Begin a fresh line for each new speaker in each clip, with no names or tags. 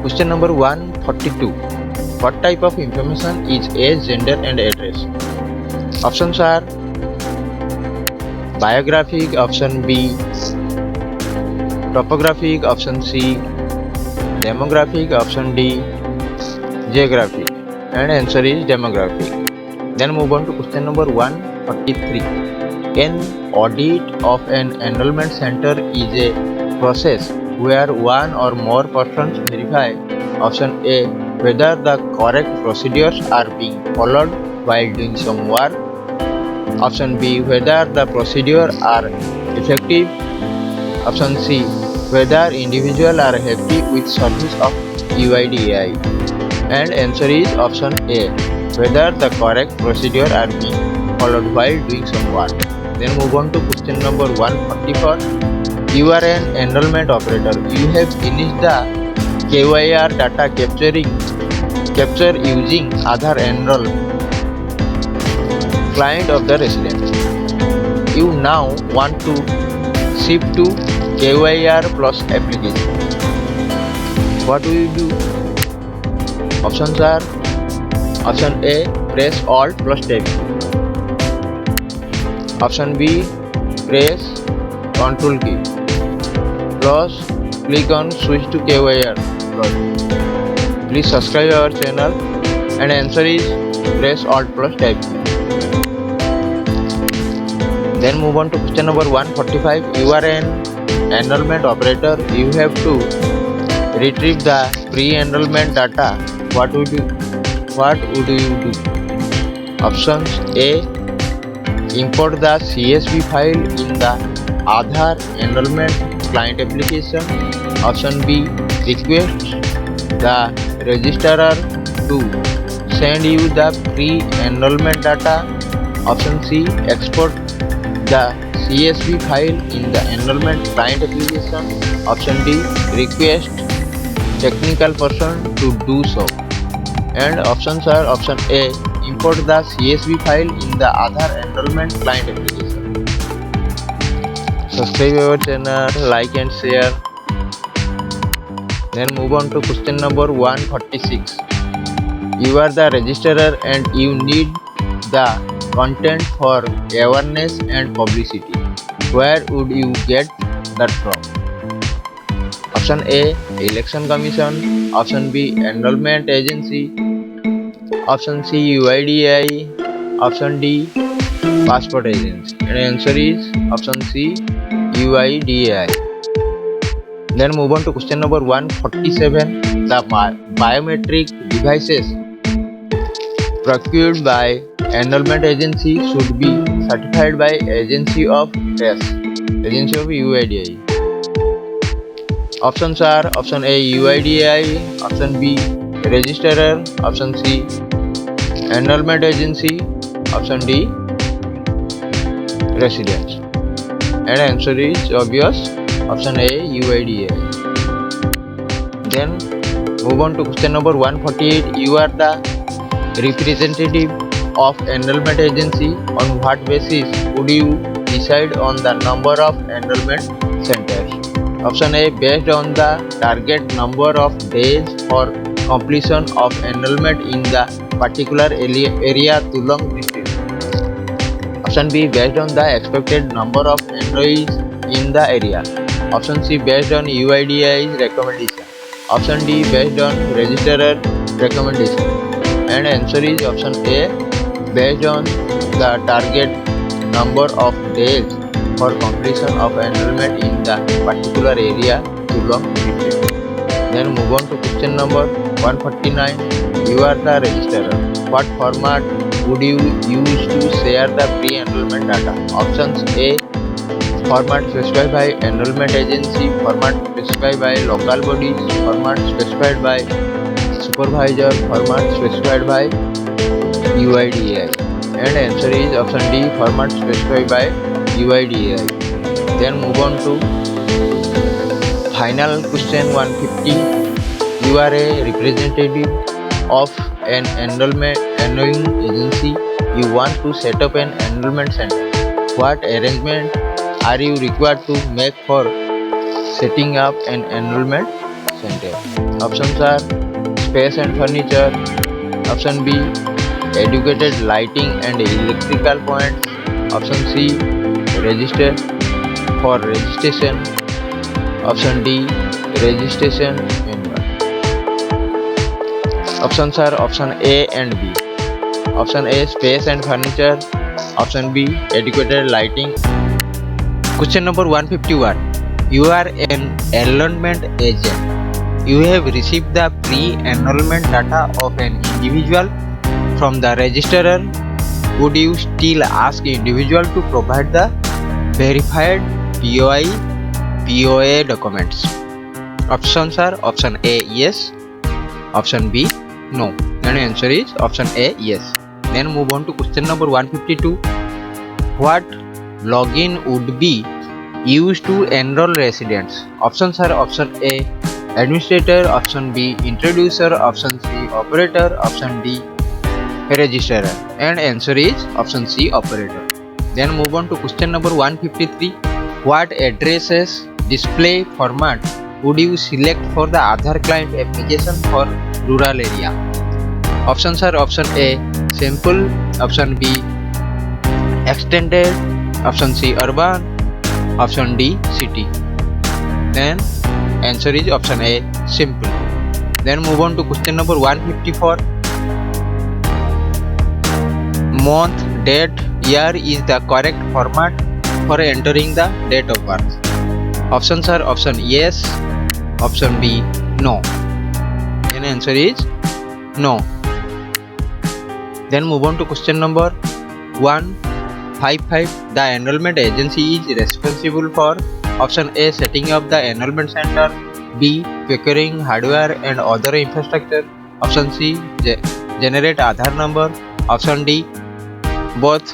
Question number 142. What type of information is age, gender and address? Options are biographic, option B, topographic, option C, demographic, option D, geographic, and answer is demographic. Then move on to question number 143. An audit of an enrollment center is a process where one or more persons verify, option A, whether the correct procedures are being followed while doing some work, option B, whether the procedures are effective, option C, whether individuals are happy with service of UIDAI, and answer is option A, whether the correct procedures are being followed while doing some work. Then move on to question number 144. You are an enrollment operator. You have finished the KYR data capture using Aadhar enroll client of the resident. You now want to shift to KYR plus application. What will you do? Options are option A, press Alt plus Tab. Option B, press Ctrl key plus click on switch to KYR plus. Please subscribe our channel, and answer is press Alt plus Tab key. Then move on to question number 145. You are an enrollment operator. You have to retrieve the pre-enrollment data. What would you do? Options A, import the CSV file in the Aadhar enrollment client application. Option B, request the registrar to send you the pre-enrollment data. Option C, export the CSV file in the enrollment client application. Option D, request technical person to do so. And options are option A, import the CSV file in the Aadhar enrollment client application. Subscribe our channel, like and share. Then move on to question number 146. You are the registrar and you need the content for awareness and publicity. Where would you get that from? Option A, Election Commission. Option B, Enrollment Agency. Option C, UIDAI. Option D, Passport Agency. And answer is option C, UIDAI. Then move on to question number 147. The biometric devices procured by enrollment agency should be certified by agency of UIDAI. Options are option A, UIDAI, option B, registrar, option C, enrollment agency, option D, residence. And answer is obvious, option A, UIDAI. Then move on to question number 148. You are the representative of enrollment agency. On what basis would you decide on the number of enrollment centers? Option A, based on the target number of days for completion of enrollment in the particular area Tulung district. Option B, based on the expected number of enrollees in the area. Option C, based on UIDAI's recommendation. Option D, based on registrar recommendation. And answer is option A, based on the target number of days for completion of enrollment in the particular area Tulung district. Then move on to question number 149. You are the registrar. What format would you use to share the pre-enrollment data? Options A, format specified by enrollment agency, format specified by local bodies, format specified by supervisor, format specified by UIDAI. And answer is option D, format specified by UIDAI. Then move on to final question 150. You are a representative of an enrollment agency. You want to set up an enrollment center. What arrangement are you required to make for setting up an enrollment center. Options are space and furniture. Option B, educated lighting and electrical points. Option C, register for registration. Option D, registration manual. Options are option A and B. Option A, space and furniture. Option B, educated lighting. Question number 151. You are an enrollment agent. You have received the pre-enrollment data of an individual from the registrar. Would you still ask individual to provide the verified POA documents? Options are option A, yes. Option B, no. And answer is option A, yes. Then move on to question number 152. What login would be used to enroll residents? Options are option A, administrator. Option B, introducer. Option C, operator. Option D, registrar. And answer is option C, operator. Then move on to question number 153. What addresses display format would you select for the Aadhaar client application for rural area? Options are option A, simple. Option B, extended. Option C, urban. Option D, city. Then answer is option A, simple. Then move on to question number 154. Month, date, year is the correct format for entering the date of birth. Options are option yes. Option B, no. And answer is no. Then move on to question number 155. The enrollment agency is responsible for option A, setting up the enrollment center. B, procuring hardware and other infrastructure. Option C, generate Aadhaar number. Option D, both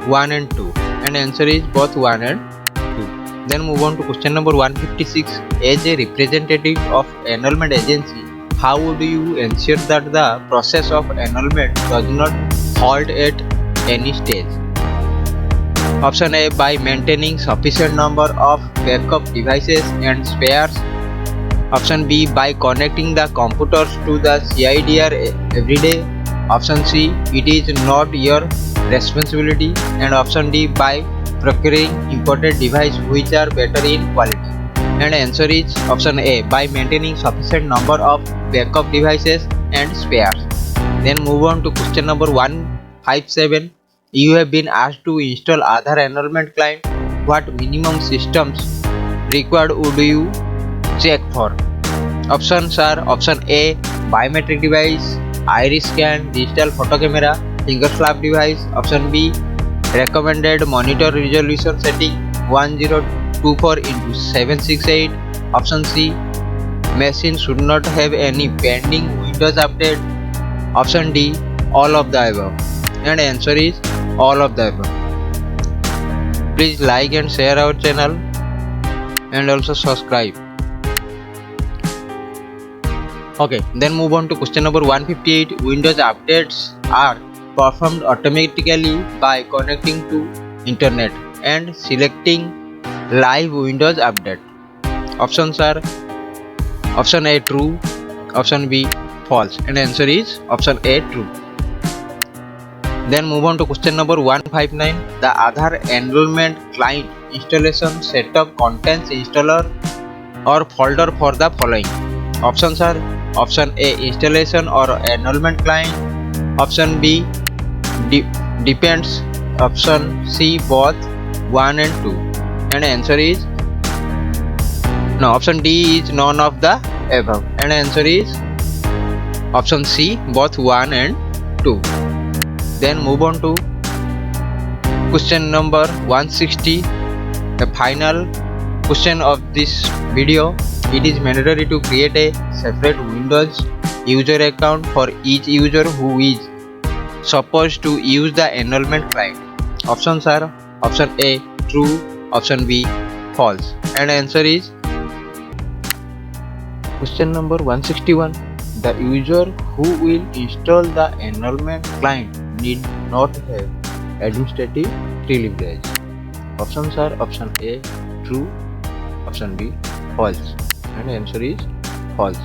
1 and 2. And answer is both 1 and 2. Then move on to question number 156. As a representative of enrollment agency, how would you ensure that the process of enrollment does not halt at any stage? Option A, by maintaining sufficient number of backup devices and spares. Option B, by connecting the computers to the CIDR every day. Option C, it is not your responsibility. And option D, by procuring imported devices which are better in quality. And answer is option A, by maintaining sufficient number of backup devices and spares. Then move on to question number 157. You have been asked to install Aadhaar enrollment client. What minimum systems required would you check for? Options are option A, biometric device, iris scan, digital photo camera, finger slap device. Option B, recommended monitor resolution setting 1024x768. Option C, machine should not have any pending Windows update. Option D, all of the above. And answer is all of the above. Please like and share our channel and also subscribe. Okay, then move on to question number 158. Windows updates are performed automatically by connecting to internet and selecting live Windows update. Options are option A, true. Option B, false. And answer is option A, true. Then move on to question number 159. The Aadhaar enrollment client installation setup contains installer or folder for the following. Options are option A, installation or enrollment client. Option B, depends. Option C, both 1 and 2. And answer is no. Option D is none of the above. And answer is option C, both 1 and 2. Then move on to question number 160. The final question of this video. It is mandatory to create a separate Windows user account for each user who is supposed to use the enrollment client. Options are option A, true. Option B, false. And answer is question number 161. The user who will install the enrollment client need not have administrative privilege. Options are option A, true. Option B, false. And answer is false.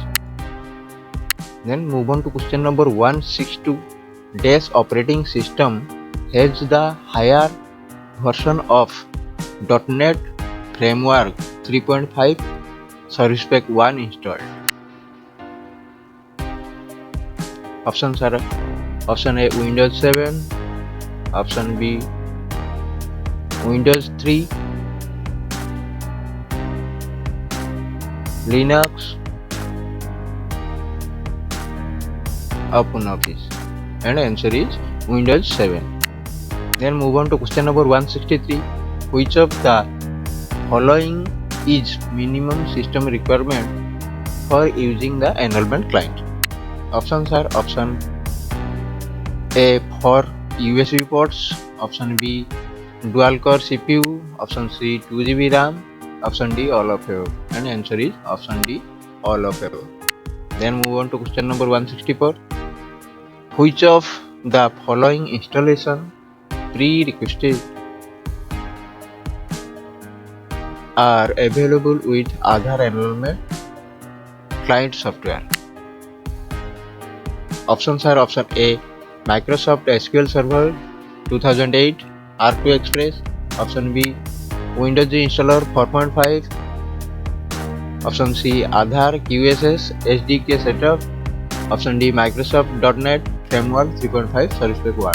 Then move on to question number 162. Dash operating system has the higher version of .NET Framework 3.5 Service Pack 1 installed. Options are option A Windows 7, option B Windows 3, Linux, OpenOffice, and answer is Windows 7. Then move on to question number 163. Which of the following is minimum system requirement for using the enrollment client? Options are option A 4 USB ports, option B dual core CPU, option C 2 GB RAM, option D all of above, and answer is option D all of above. Then move on to question number 164. Which of the following installation prerequisites are available with Aadhar enrollment client software? Options are option A Microsoft SQL Server 2008 R2 Express, option B Windows Installer 4.5, option C Aadhar QSS SDK setup, option D Microsoft.NET Framework 3.5 Service Pack 1,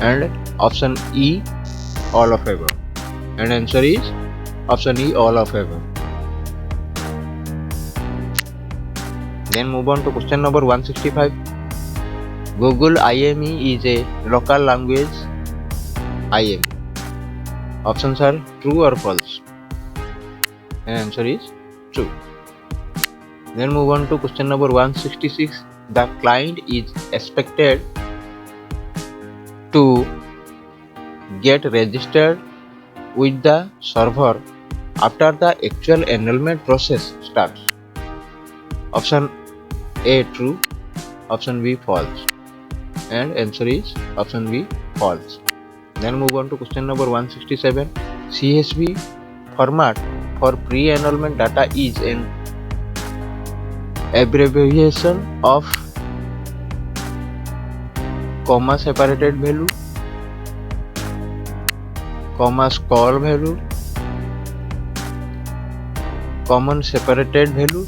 and option E all of above, and answer is option E all of above. Then move on to question number 165. Google IME is a local language IME. Options are true or false, and answer is true. Then move on to question number 166. The client is expected to get registered with the server after the actual enrollment process starts. Option A true, option B false, and answer is option B false. Then move on to question number 167. CSV format for pre-enrollment data is an abbreviation of comma separated value, comma scroll value, common separated value,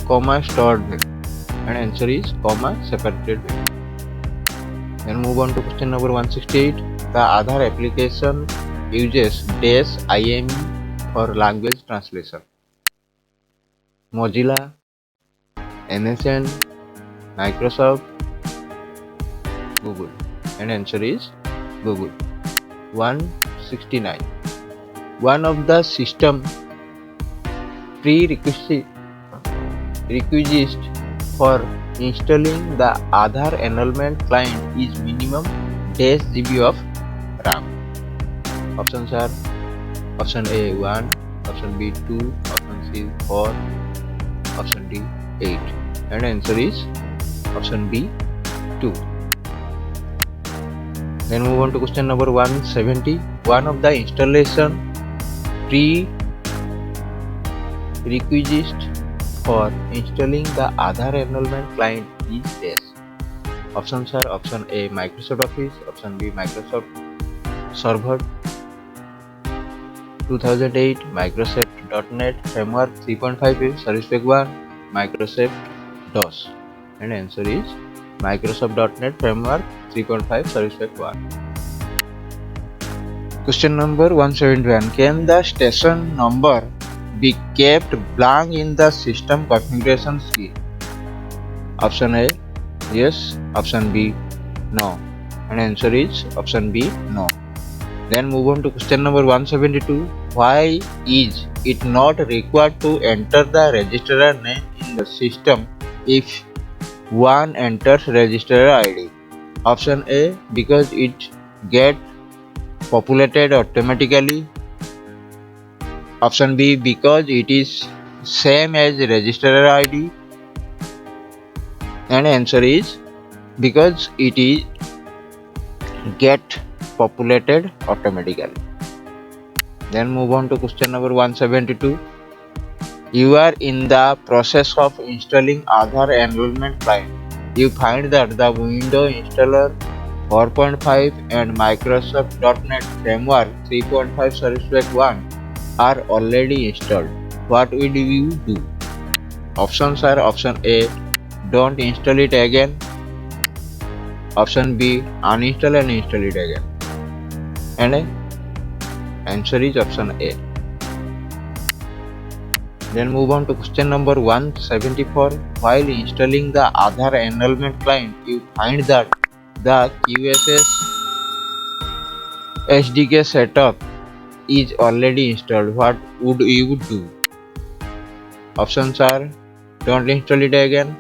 comma stored value, and answer is comma separated value. Then move on to question number 168. The Aadhar application uses dash IME for language translation. Mozilla, MSN, Microsoft, Google, and answer is Google. 169. One of the system prerequisites for installing the Aadhar enrollment client is minimum dash GB of RAM. Options are option A 1, option B 2, option C 4, option D 8, and answer is option B 2. Then move on to question number 170. One of the installation prerequisites for installing the Aadhar enrollment client is this. Options are option A Microsoft Office, option B Microsoft Server 2008, Microsoft.NET Framework 3.5 Service Pack 1, Microsoft DOS, and answer is Microsoft.NET Framework 3.5 Service Pack 1. Question number 171. Can the station number be kept blank in the system configuration screen? Option A yes, option B no, and answer is option B no. Then move on to question number 172. Why is it not required to enter the registrar name in the system if one enters registrar ID? Option A because it gets populated automatically. Option B because it is same as registrar ID, and answer is because it is get populated automatically. Then move on to question number 172. You are in the process of installing Aadhar enrollment client. You find that the Windows installer 4.5 and Microsoft .NET Framework 3.5 Service Pack 1 are already installed. What would you do? Options are option A, don't install it again. Option B, uninstall and install it again. And answer is option A. Then move on to question number 174. While installing the Aadhar enrollment client, you find that the QSS SDK setup is already installed. What would you do? Options are don't install it again.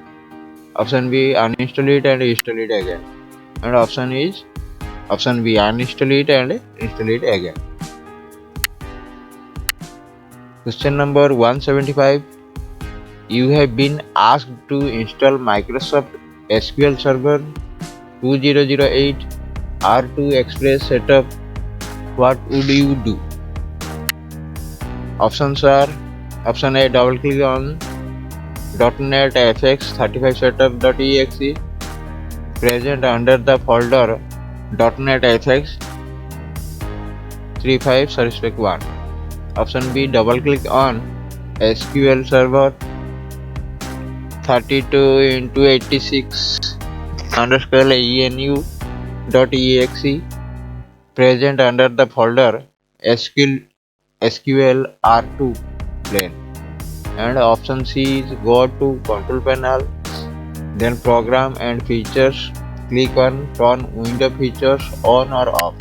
Option B, uninstall it and install it again. And option is option B, uninstall it and install it again. Question number 175. You have been asked to install Microsoft SQL Server 2008 R2 Express setup. What would you do? Options are option A, double click on .NET FX 35 setup.exe present under the folder .NET FX 35 Service Pack 1. Option B, double click on SQL Server 32x86 underscore enu.exe present under the folder SQL R2 plain. And option C is go to control panel, then program and features, click on turn window features on or off.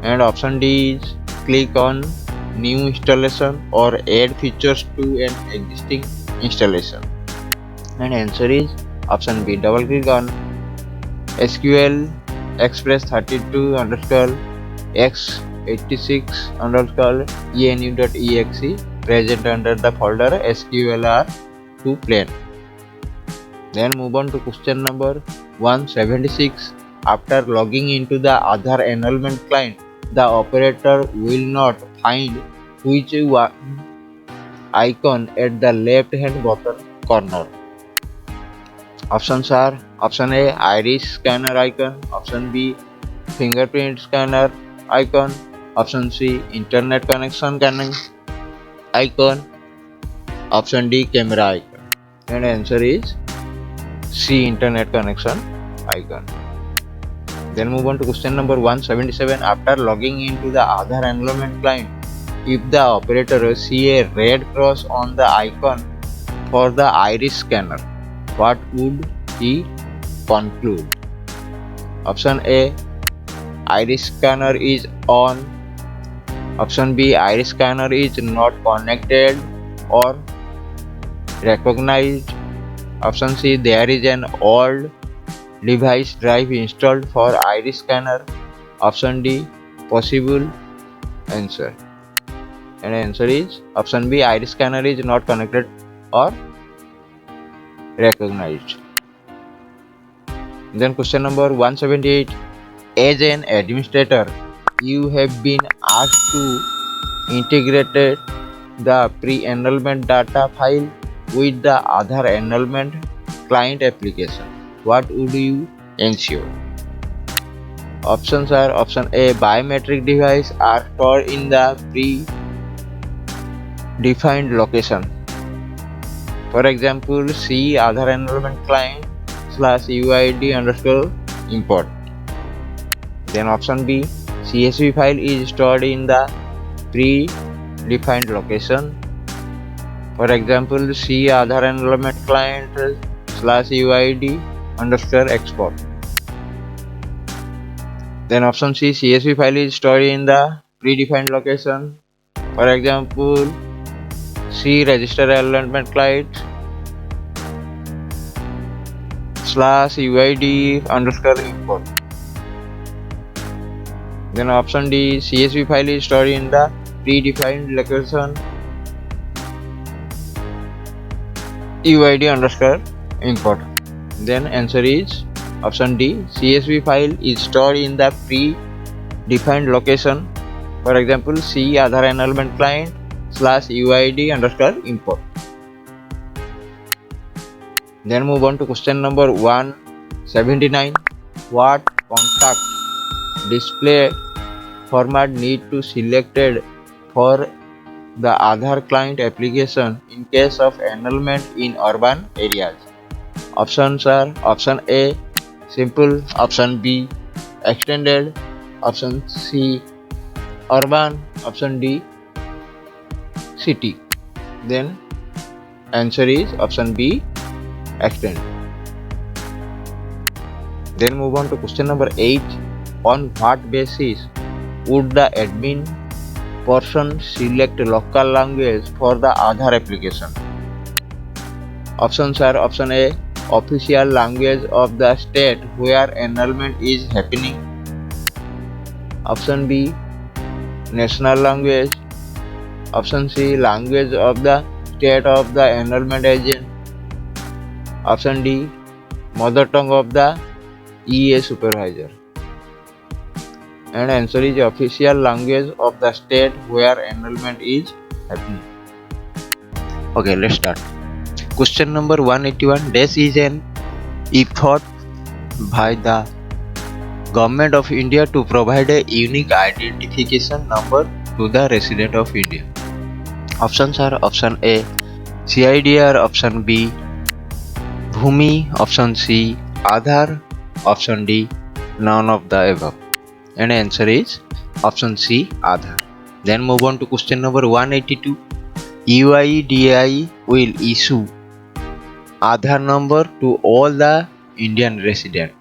And option D is click on new installation or add features to an existing installation. And answer is option B, double click on SQL Express 32 underscore x86 underscore enu.exe present under the folder SQLR2 plain. Then move on to question number 176. After logging into the Aadhar enrollment client, the operator will not find which one icon at the left hand bottom corner. Options are option A, iris scanner icon, option B, fingerprint scanner icon, option C, internet connection icon, option D, camera icon. And answer is C, internet connection icon. Then move on to question number 177. After logging into the Aadhar enrollment client, if the operator see a red cross on the icon for the iris scanner, what would he conclude? Option A, iris scanner is on. Option B, iris scanner is not connected or recognized. Option C, there is an old device drive installed for iris scanner. Option D, possible answer. And answer is option B, iris scanner is not connected or recognized. Then question number 178. As an administrator, you have been asked to integrate the pre-enrollment data file with the Aadhar enrollment client application. What would you ensure? Options are option A, biometric devices are stored in the pre-defined location. For example, C, Aadhar enrollment client /uid underscore import. Then option B, CSV file is stored in the pre-defined location. For example, C, Aadhar enrollment client /uid underscore export. Then option C, CSV file is stored in the predefined location. For example, C, register enrollment client /uid underscore import. Then option D, CSV file is stored in the predefined location uid underscore import. Then answer is option D, CSV file is stored in the pre-defined location. For example, C, Aadhar enrollment client /uid_import. Then move on to question number 179. What contact display format need to selected for the Aadhaar client application in case of enrollment in urban areas? Options are option A simple, option B extended, option C urban, option D city. Then answer is option B extended. Then move on to question number 8. On what basis would the admin person select local language for the Aadhaar application? Options are option A official language of the state where enrollment is happening, option B national language, option C language of the state of the enrollment agent, option D mother tongue of the EA supervisor. And answer is official language of the state where enrollment is happening. Okay, let's start. Question number 181. This is an effort by the Government of India to provide a unique identification number to the resident of India. Options are option A CIDR, option B Bhumi, option C Aadhar, option D none of the above. And answer is option C Aadhar. Then move on to question number 182. UIDAI will issue Aadhar number to all the Indian resident.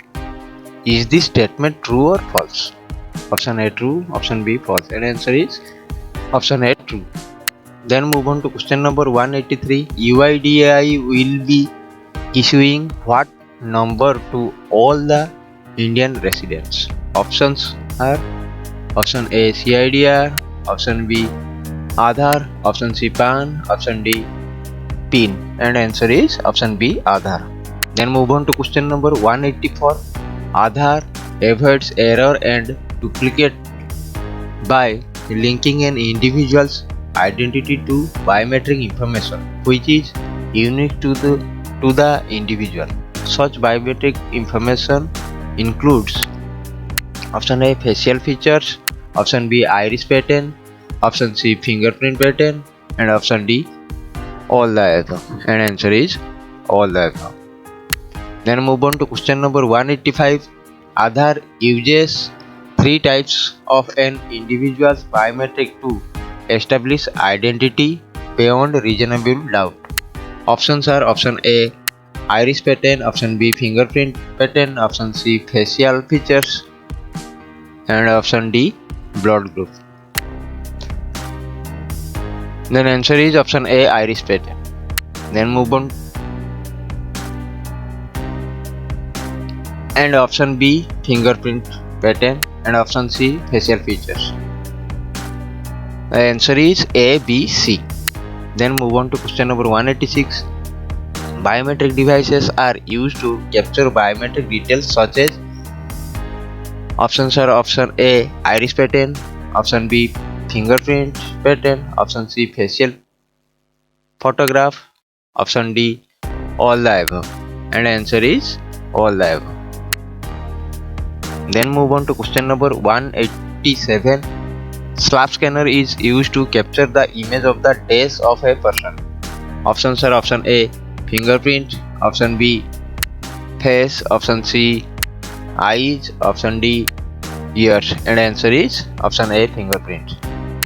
Is this statement true or false? Option A true, option B false. And answer is option A true. Then move on to question number 183. UIDAI will be issuing what number to all the Indian residents? Options are option A CIDR, option B Aadhar, option C PAN, option D PIN. And answer is option B Aadhar. Then move on to question number 184. Aadhar avoids error and duplicate by linking an individual's identity to biometric information which is unique to the individual. Such biometric information includes option A facial features, option B iris pattern, option C fingerprint pattern, and option D all the above. And answer is all the above. Then move on to question number 185. Aadhar uses three types of an individual's biometric to establish identity beyond reasonable doubt. Options are option A iris pattern, option B fingerprint pattern, option C facial features, and option D blood group. Then answer is option A iris pattern. Then move on and option B fingerprint pattern and option C facial features. The answer is A, B, C. Then move on to question number 186. Biometric devices are used to capture biometric details such as options are option A iris pattern, option B fingerprint pattern, option C facial photograph, option D all the above. And answer is all the above. Then move on to question number 187. Slap scanner is used to capture the image of the face of a person. Options are option A fingerprint, option B face, option C eyes, option D ears. And answer is option A fingerprint.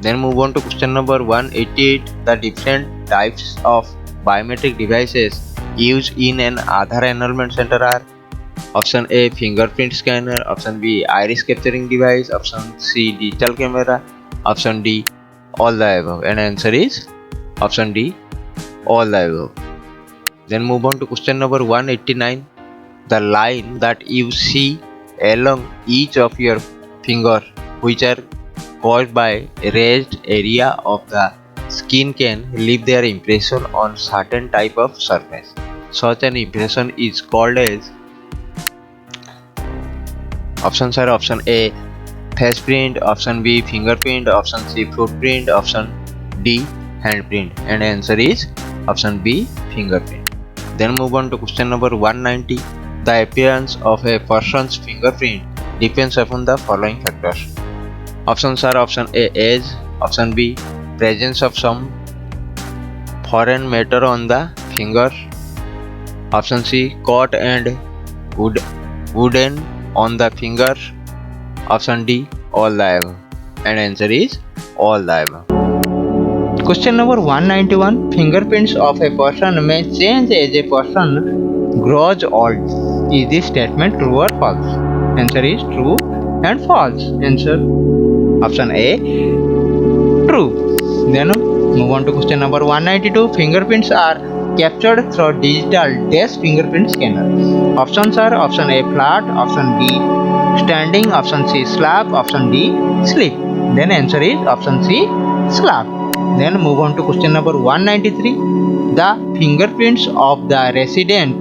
Then move on to question number 188. The different types of biometric devices used in an Aadhaar enrollment center are option A fingerprint scanner, option B iris capturing device, option C digital camera, option D all the above. And answer is option D all the above. Then move on to question number 189. The line that you see along each of your finger which are caused by raised area of the skin can leave their impression on certain type of surface. Such an impression is called as options are option A face print, option B fingerprint, option C footprint, option D handprint, and answer is option B, fingerprint. Then move on to question number 190. The appearance of a person's fingerprint depends upon the following factors. Options are option A, age, option B, presence of some foreign matter on the finger, option C, caught and wooden on the finger, option D, all the above, and answer is all the above. Question number 191. Fingerprints of a person may change as a person grows old. Is this statement true or false? Answer is true and false. Answer option A, true. Then move on to question number 192. Fingerprints are captured through digital dash fingerprint scanner. Options are option A, flat, option B, standing, option C, slap, option D, sleep. Then answer is option C, slap. Then move on to question number 193. The fingerprints of the resident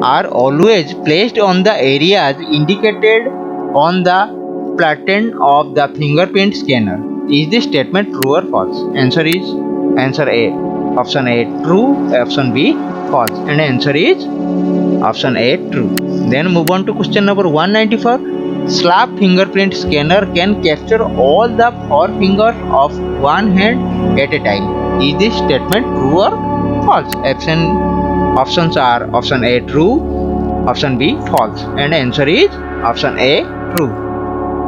are always placed on the areas indicated on the pattern of the fingerprint scanner. Is this statement true or false? Answer is answer A. Option A, true. Option B, false. And answer is option A, true. Then move on to question number 194. Slap fingerprint scanner can capture all the four fingers of one hand at a time. Is this statement true or false? Options are option A, true, option B, false, and answer is option A, true.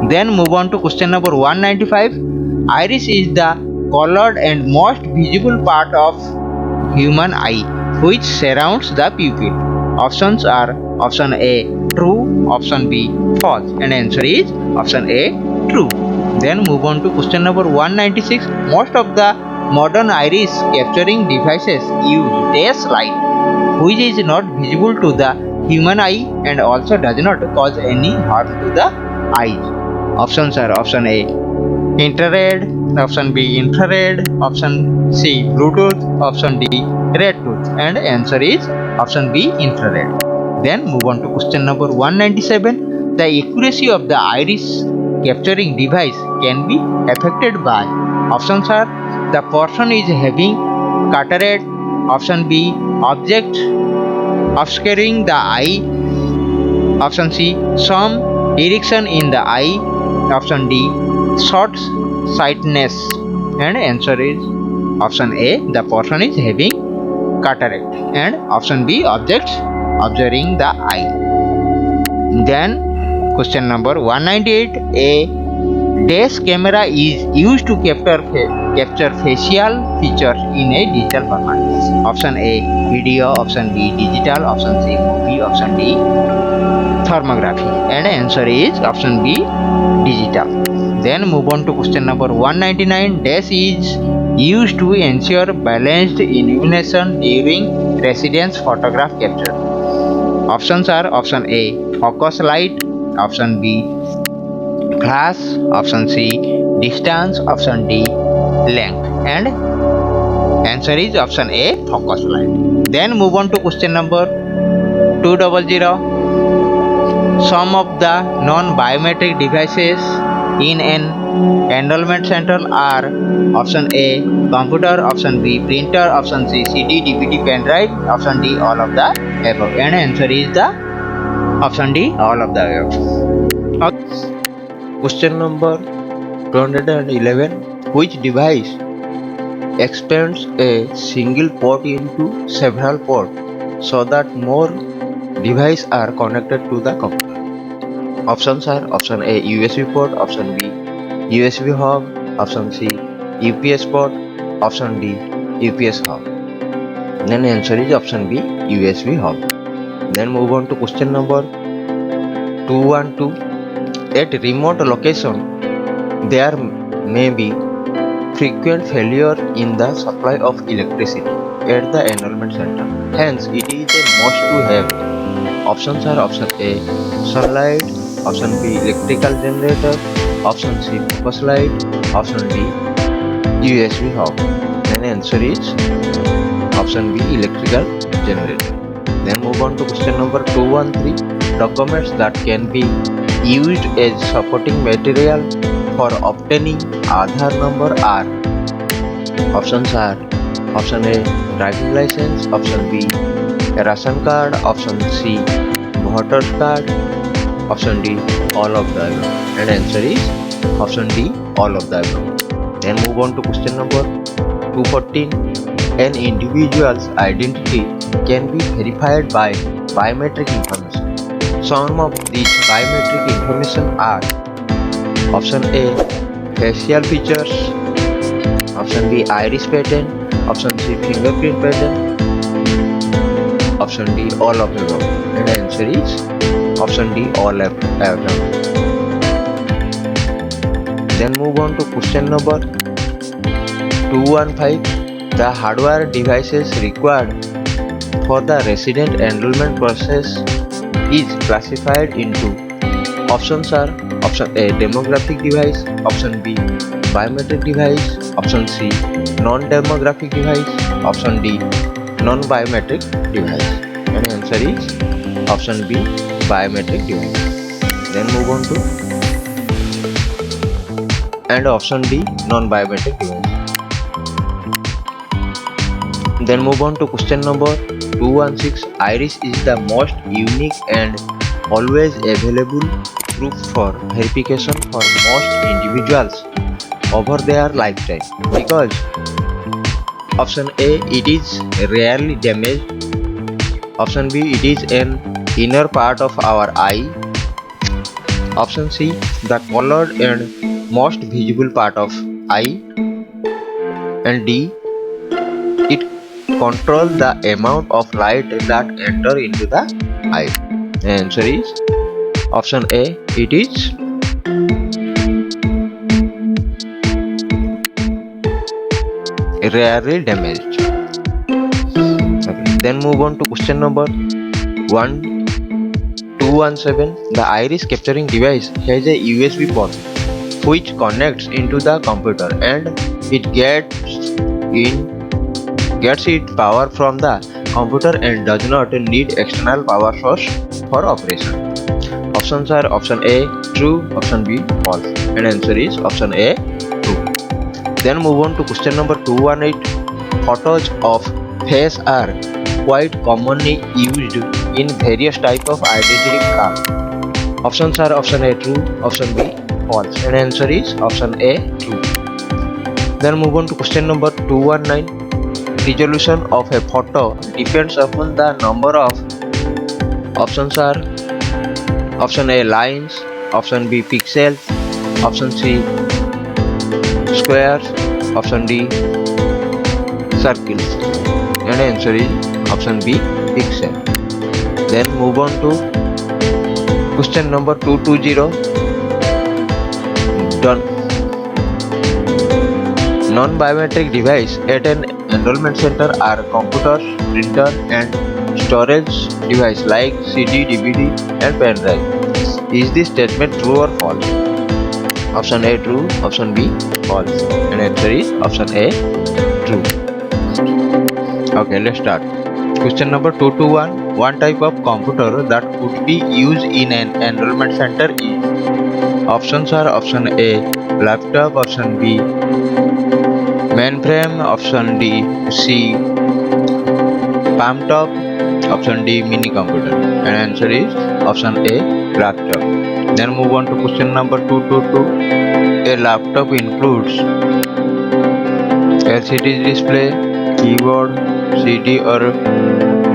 Then move on to question number 195. Iris is the colored and most visible part of human eye which surrounds the pupil. Options are option A, true, option B, false, and answer is option A, true. Then move on to question number 196. Most of the modern iris capturing devices use dash light which is not visible to the human eye and also does not cause any harm to the eyes. Options are option A, infrared, option B, infrared, option C, Bluetooth, option D, red tooth, and answer is option B, infrared. Then move on to question number 197. The accuracy of the iris capturing device can be affected by. Options are the person is having cataract, option B, object obscuring the eye, option C, some erection in the eye, option D, short sightedness, and answer is option A, the person is having cataract, and option B, objects obscuring the eye. Then question number 198. A dash camera is used to capture facial features in a digital format. Option A, video, option B, digital, option C, movie, option D, thermography, and answer is option B, digital. Then move on to question number 199. Dash is used to ensure balanced illumination during residence photograph capture. Options are option A, focus light, option B, flash, option C, distance, option D, length, and answer is option A, focus light. Then move on to question number 200. Some of the non-biometric devices in an enrollment center are option A, computer, option B, printer, option C, CD, DVD, pen drive, option D, all of the above, and answer is the option D, all of the above. Question number 211. Which device expands a single port into several ports so that more devices are connected to the computer? Options are option A, USB port, option B, USB hub, option C, UPS port, option D, UPS hub. Then answer is option B, USB hub. Then move on to question number 212. At remote location, there may be frequent failure in the supply of electricity at the enrollment center. Hence, it is a must to have. Options are option A, sunlight, option B, electrical generator, option C, focus light, option D, USB hub. Then answer is option B, electrical generator. Then move on to question number 213. Documents that can be used as supporting material for obtaining Aadhaar number are. Options are option A driving license, option B a ration card, option C voter card, option D all of the above. And answer is option D all of the above. Then move on to question number 214. An individual's identity can be verified by biometric information. Some of these biometric information are option A facial features, option B iris pattern, option C fingerprint pattern, option D all of the above. And the answer is option D all of the above. Then move on to question number 215. The hardware devices required for the resident enrollment process is classified into options are option A demographic device, option B biometric device, option C non-demographic device, option D non-biometric device. And answer is option B biometric device. Then move on to and option D non-biometric device. Then move on to question number 216. Iris is the most unique and always available proof for verification for most individuals over their lifetime because option A it is rarely damaged, option B it is an inner part of our eye, option C the colored and most visible part of eye, and D it controls the amount of light that enter into the eye. The answer is option A it is rarely damaged. Okay. Then move on to question number 217. The iris capturing device has a USB port which connects into the computer and it gets its power from the computer and does not need external power source for operation. Options are option A true, option B false, and answer is option A true. Then move on to question number 218. Photos of face are quite commonly used in various types of identity cards. Options are option A true, option B false, and answer is option A true. Then move on to question number 219. Resolution of a photo depends upon the number of options are option A lines, option B pixels, option C squares, option D circles, and answer is option B pixel. Then move on to question number 220. Non-biometric device at an enrollment center are computers, printer and storage device like CD, DVD and pen drive. Is this statement true or false? Option A true, option B false, and answer is option A true. Okay, let's start. Question number 221. One type of computer that could be used in an enrollment center is options are option A laptop, option B mainframe, option D C palm top, option D mini computer, and answer is option A laptop. Then move on to question number 222. A laptop includes LCD display, keyboard, CD or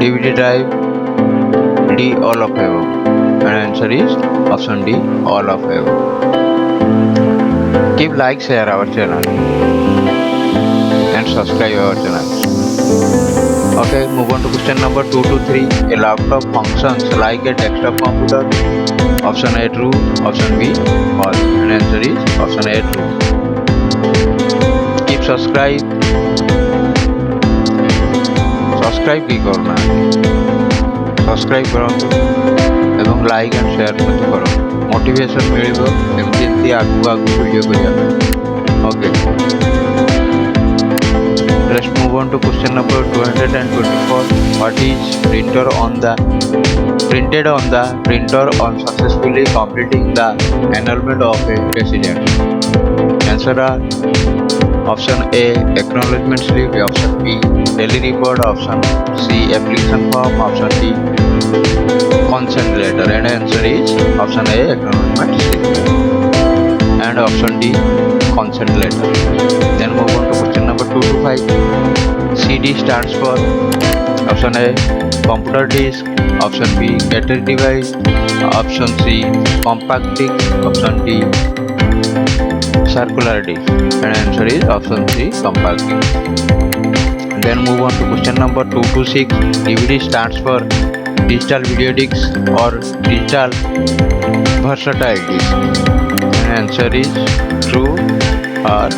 DVD drive, D all of above, and answer is option D all of above. Keep like, share our channel and subscribe our channel. Okay, move on to question number 223. A laptop functions like a desktop computer. Option A true, option B false, and answer is option A true. Keep subscribe की करना subscribe करंतु एवं like and share मत करो motivation मिलिबो एमती आगु video करिया okay let's move on to question number 224. What is printed on the printer on successfully completing the enrollment of a resident? Answer are Option A, acknowledgement slip. Option B, daily report. Option C, application form. Option D, consent letter. And answer is option A, acknowledgement slip, and option D, consent letter. Then move on to question number 2 to 5. CD stands for option A, computer disk. Option B, battery device. Option C, compact disk. Option D, circular disk. And answer is option C, compact disk. Then move on to question number 2 to 6. DVD stands for digital video disc or digital versatile disc. And answer is true or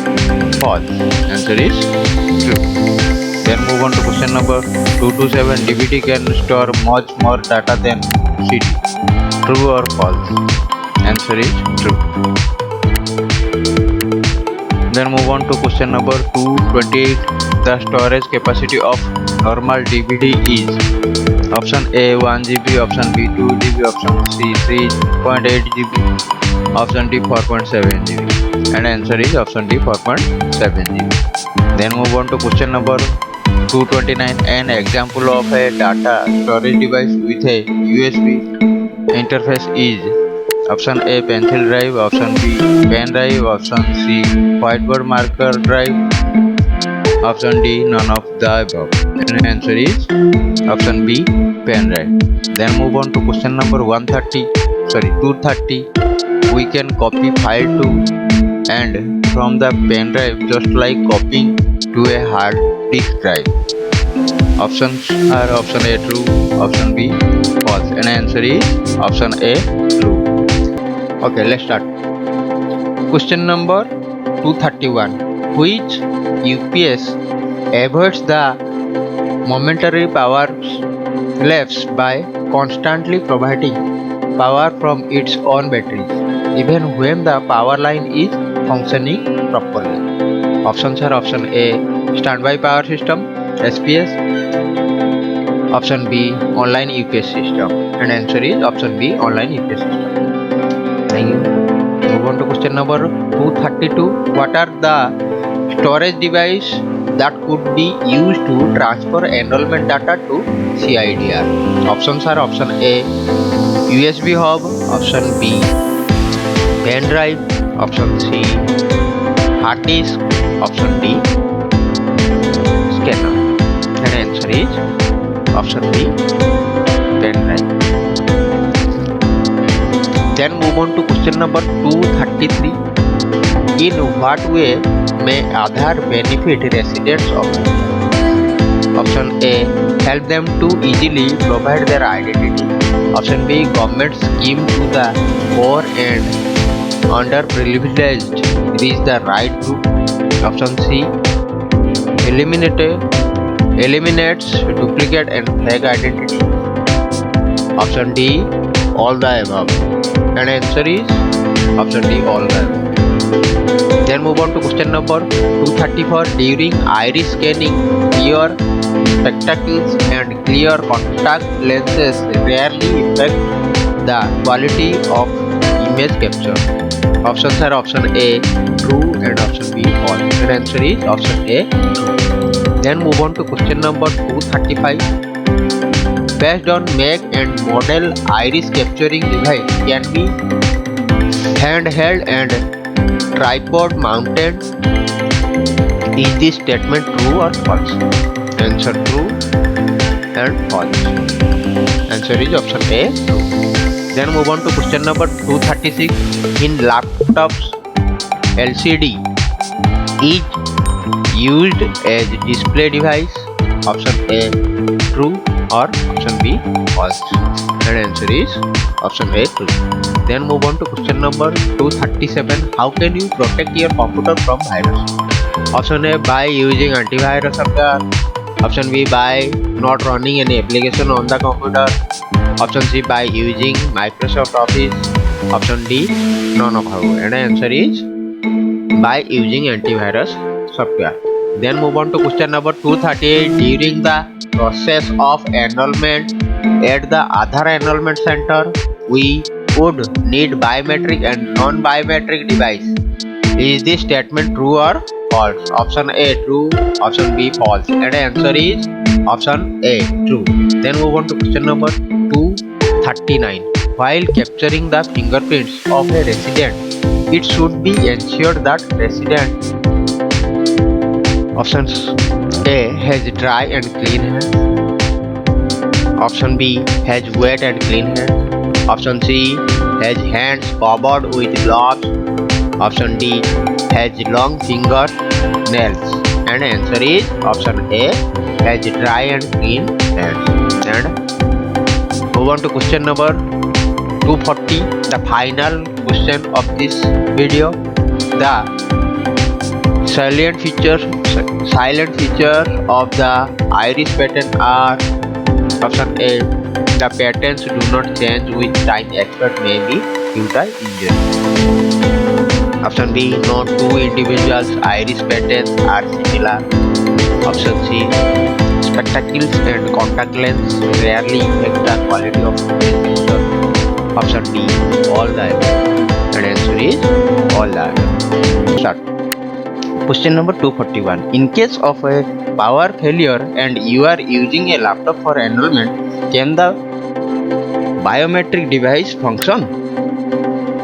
false. Answer is true. Then move on to question number 2 to 7. DVD can store much more data than CD. True or false? Answer is true. Then move on to question number 228. The storage capacity of normal DVD is option A 1 GB, option B 2 GB, option C 3.8 GB, option D 4.7 GB. And answer is option D 4.7 GB. Then move on to question number 229. An example of a data storage device with a USB interface is option A pencil drive, option B pen drive, option C whiteboard marker drive, option D none of the above. And answer is option B pen drive. Then move on to question number 230. We can copy file to and from the pen drive just like copying to a hard disk drive. Options are option A true, option B false, and answer is option A true. Okay, let's start. Question number 231. Which UPS avoids the momentary power lapse by constantly providing power from its own batteries even when the power line is functioning properly? Options are option A standby power system SPS, option B online UPS system, and answer is option B online UPS system. Thank you. Move on to question number 232. What are the storage device that could be used to transfer enrollment data to CIDR? Options are option A USB hub, option B pen drive, option C hard disk, option D scanner. And answer is option B pen drive. Then move on to question number 233. In what way may Aadhaar benefit residents of India? Option A help them to easily provide their identity. Option B government scheme to the poor and underprivileged reach the right group. Option C eliminates duplicate and fake identity. Option D all the above. And answer is option D all the above. Then move on to question number 234. During iris scanning, clear spectacles and clear contact lenses rarely affect the quality of image capture. Options are option A true and option B false. And answer is option A true. Then move on to question number 235. Based on make and model, iris capturing device can be handheld and tripod mounted. Is this statement true or false? Answer true and false. Answer is option A true. Then move on to question number 236. In laptops, LCD is used as display device. Option A true or option B false. And answer is option A true. Then move on to question number 237. How can you protect your computer from virus? Option A by using antivirus software. Option B by not running any application on the computer. Option C by using Microsoft Office. Option D none of them. And answer is by using antivirus software. Then move on to question number 238. During the process of enrollment at the Aadhar enrollment center, we would need biometric and non-biometric device. Is this statement true or false? Option A true, option B false, and answer is option A true. Then move on to question number 239. While capturing the fingerprints of a resident, it should be ensured that resident options A has dry and clean hands, option B has wet and clean hands, option C has hands covered with gloves, option D has long finger nails, and answer is option A has dry and clean hands. And move on to question number 240, the final question of this video. The silent feature of the iris pattern are option A. The patterns do not change with time except may be due to injury. Option B. No two individuals' iris patterns are similar. Option C. Spectacles and contact lenses rarely affect the quality of picture. Option D. All the above. And answer is all the above. Start. Question number 241. In case of a power failure and you are using a laptop for enrollment, can the biometric device function?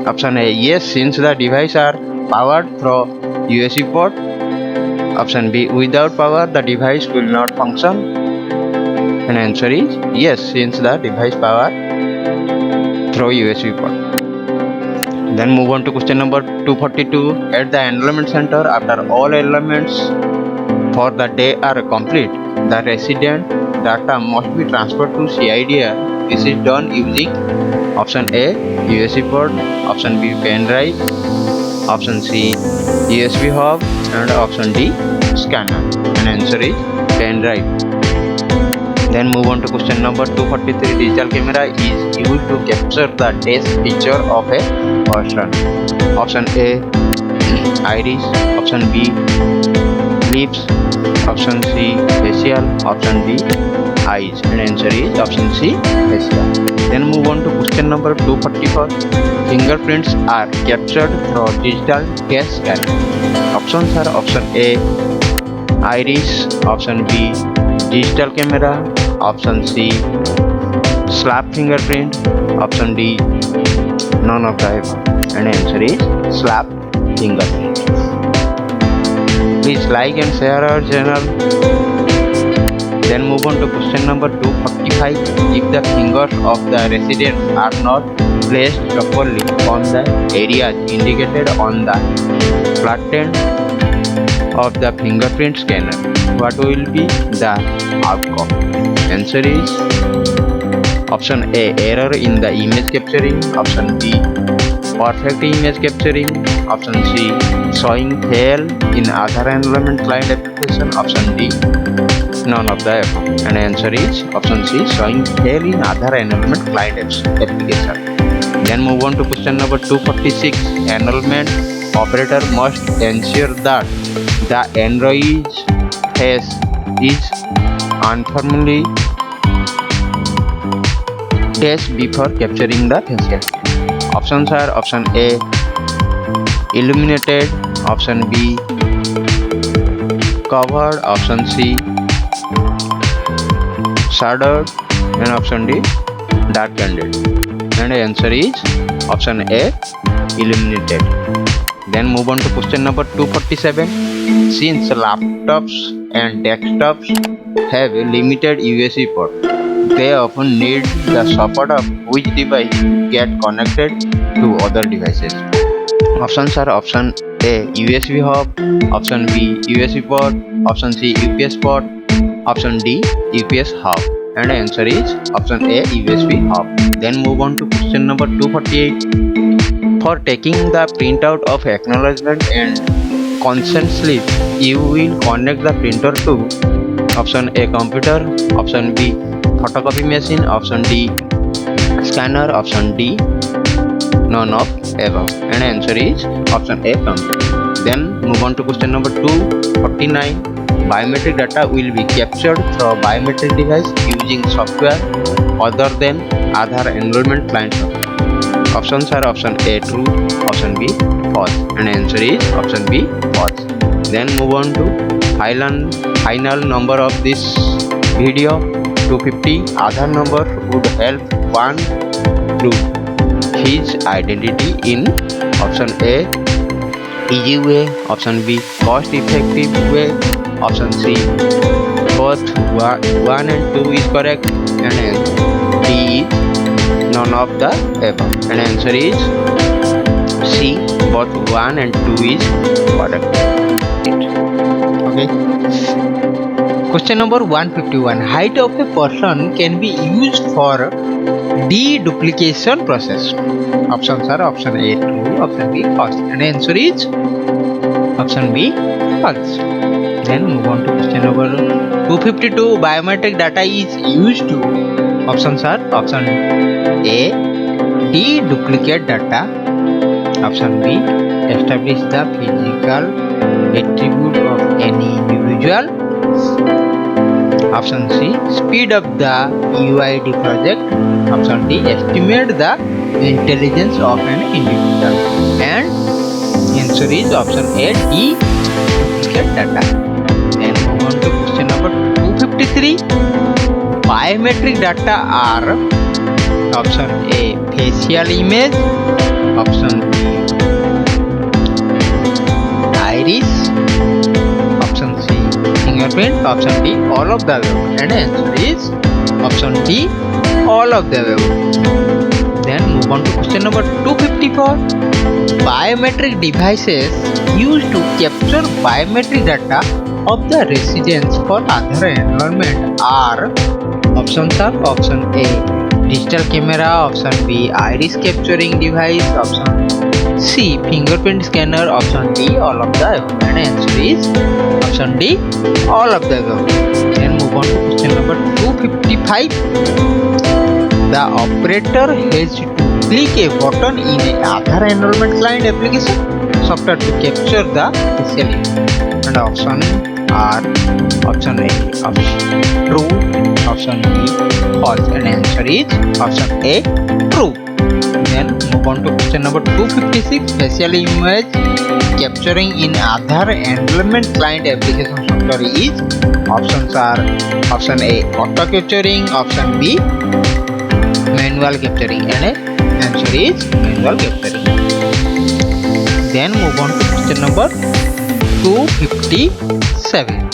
Option A. Yes, since the device are powered through USB port. Option B. Without power, the device will not function. And answer is yes, since the device powered through USB port. Then move on to question number 242. At the enrollment center, after all enrollments for the day are complete, the resident data must be transferred to CIDR. This is done using option A. USB port, option B. pen drive, option C. USB hub, and option D. scanner. And answer is pen drive. Then move on to question number 243. Digital camera is used to capture the test picture of a person. Option A. iris, option B. lips, option C. facial, option D. eyes. And answer is option C. facial. Then move on to question number 244. Fingerprints are captured through digital face scanner. Options are option A. iris, option B. digital camera, option C. slap fingerprint, option D. none of the above. And answer is slap fingerprint. Please like and share our channel. Then move on to question number 245. If the fingers of the residents are not placed properly on the areas indicated on the flattened of the fingerprint scanner, what will be the outcome? Answer is option A. error in the image capturing, option B. perfect image capturing, option C. showing fail in Aadhar enrollment client application, option D. none of the above. And answer is option C. showing fail in Aadhar enrollment client application. Then move on to question number 246. Enrollment operator must ensure that the enrollee's face is uniformly test before capturing the facial. Options are option A. illuminated, option B. covered, option C. shadowed, and option D. darkened. And answer is option A. illuminated. Then move on to question number 247. Since laptops and desktops have limited USB port, they often need the support of which device get connected to other devices. Options are option A. USB hub, option B. USB port, option C. UPS port, option D. UPS hub. And answer is option A. USB hub. Then move on to question number 248. For taking the printout of acknowledgement and consent slip, you will connect the printer to option A. computer, option B. photocopy machine, option D. scanner, option D. none of above. And answer is option A. computer. Then move on to question number 249. Biometric data will be captured through biometric device using software other than Aadhar enrollment client software. Options are option A true, option B false, and answer is option B false. Then move on to final number of this video 250. Aadhar number would help one prove his identity in option A easy way, option B cost effective way, option C both 1 and 2 is correct, and D is none of the above, and answer is C both 1 and 2 is correct. Okay. Question number 151. Height of a person can be used for deduplication process. Options are option A true, option B false, and answer is option B false. Then move on to question number 252. Biometric data is used to. Options are option A deduplicate data, option B establish the physical attribute of any individual, option C speed up the UID project, option D estimate the intelligence of an individual, and answer is option A deduplicate data. Then move on to question number 253. Biometric data are option A facial image, option B iris, option C fingerprint, option D all of the above, and answer is option D all of the above. Then move on to question number 254. Biometric devices used to capture biometric data of the residents for Aadhar enrollment are. Options are option A digital camera, option B iris capturing device, option C fingerprint scanner, option D all of the above, and answer is option D all of the above. Then move on to question number 255. The operator has to click a button in a Aadhar enrollment client application software to capture the facial image, and option are option A true, option B false, and answer is option A true. Then move on to question number 256. Facial image capturing in Aadhar enrollment client application software is. Options are option A auto capturing, option B manual capturing, and answer is manual capturing. Then move on to question number 257.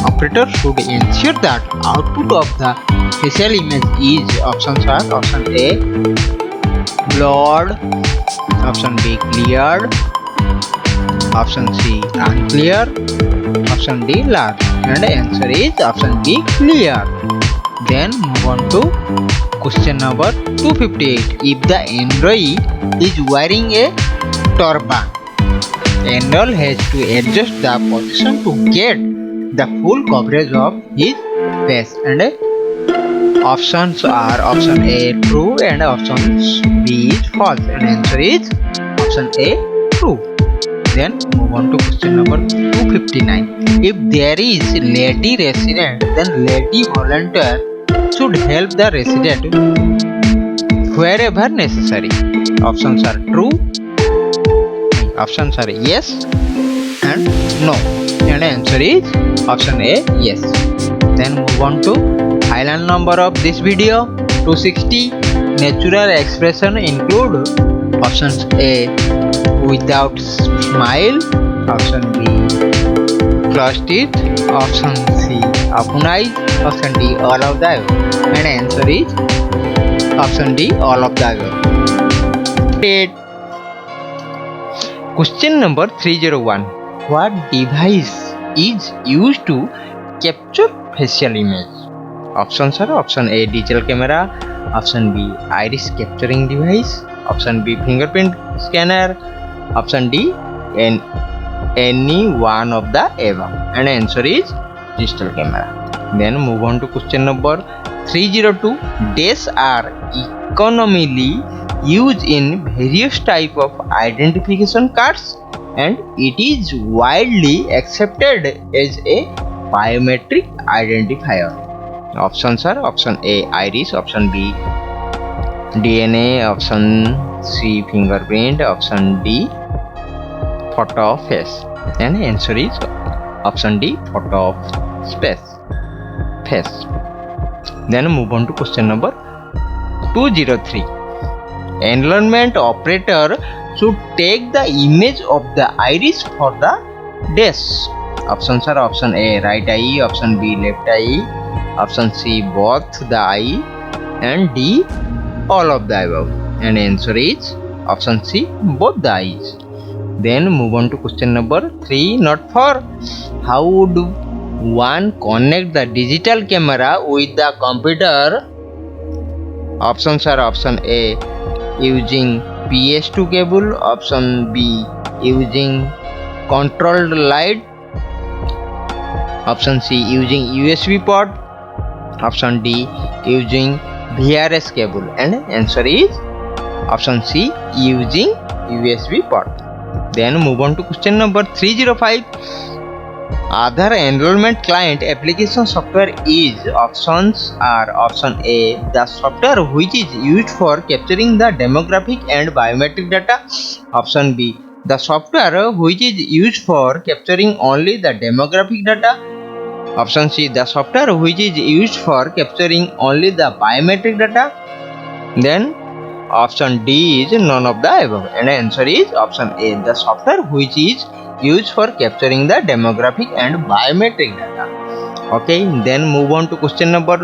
Operator should ensure that output of the facial image is. Options are option A blurred, option B cleared, option C unclear, option D large, and answer is option B clear. Then move on to question number 258. If the enrollee is wearing a turban, enroll has to adjust the position to get the full coverage of his face, and options are option A true and option B is false, and answer is option A true. Then move on to question number 259. If there is lady resident, then lady volunteer should help the resident wherever necessary. Options are true, options are yes and no, and answer is option A yes. Then move on to final number of this video 260. Natural expression include options A without smile, option B closed teeth, option C open eyes, option D all of the above, and answer is option D all of the above. Question number 301. What device is used to capture facial image? Options are option A digital camera, option B iris capturing device, option B fingerprint scanner, option D any one of the above, and answer is digital camera. Then move on to question number 302. Dash are economically used in various type of identification cards, and it is widely accepted as a biometric identifier. Options are option A iris, option B DNA, option C. Fingerprint. Option D. Photo of face. And answer is option D. Photo of face. Then move on to question number 203. Enrollment operator should take the image of the iris for the desk. Options are option A. Right eye. Option B. Left eye. Option C. Both the eye. And D. All of the above. And answer is option C. Both the eyes. Then move on to question number 3, not 4. How would one connect the digital camera with the computer? Options are option A. Using PS2 cable. Option B. Using controlled light. Option C. Using USB port. Option D. Using VRS cable. And answer is option C. Using USB port. Then move on to question number 305. Aadhar enrollment client application software is. Options are option A. The software which is used for capturing the demographic and biometric data. Option B. The software which is used for capturing only the demographic data. Option C. The software which is used for capturing only the biometric data. Then option D is none of the above. And answer is option A. The software which is used for capturing the demographic and biometric data. Okay, then move on to question number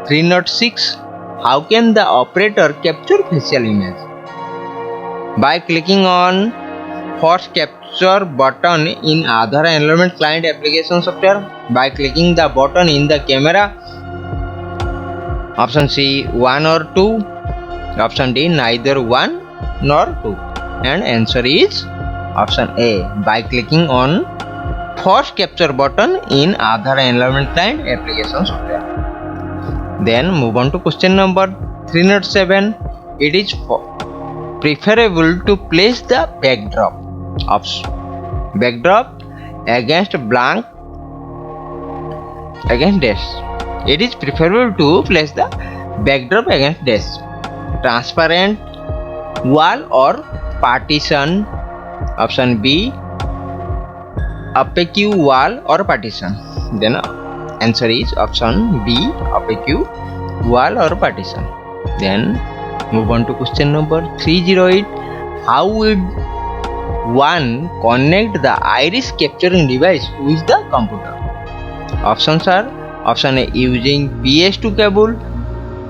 306. How can the operator capture facial image? By clicking on first capture button in Aadhar enrollment client application software. By clicking the button in the camera. Option C. 1 or 2. Option D. Neither 1 nor 2. And answer is option A. By clicking on first capture button in Aadhar enrollment client application software. Then move on to question number 307. It is preferable to place the backdrop against blank against desk. It is preferable to place the backdrop against desk, transparent wall or partition. Option B. Opaque wall or partition. Then answer is option B. Opaque wall or partition. Then move on to question number 308. How would one connect the iris capturing device with the computer? Options are option A. Using PS2 cable.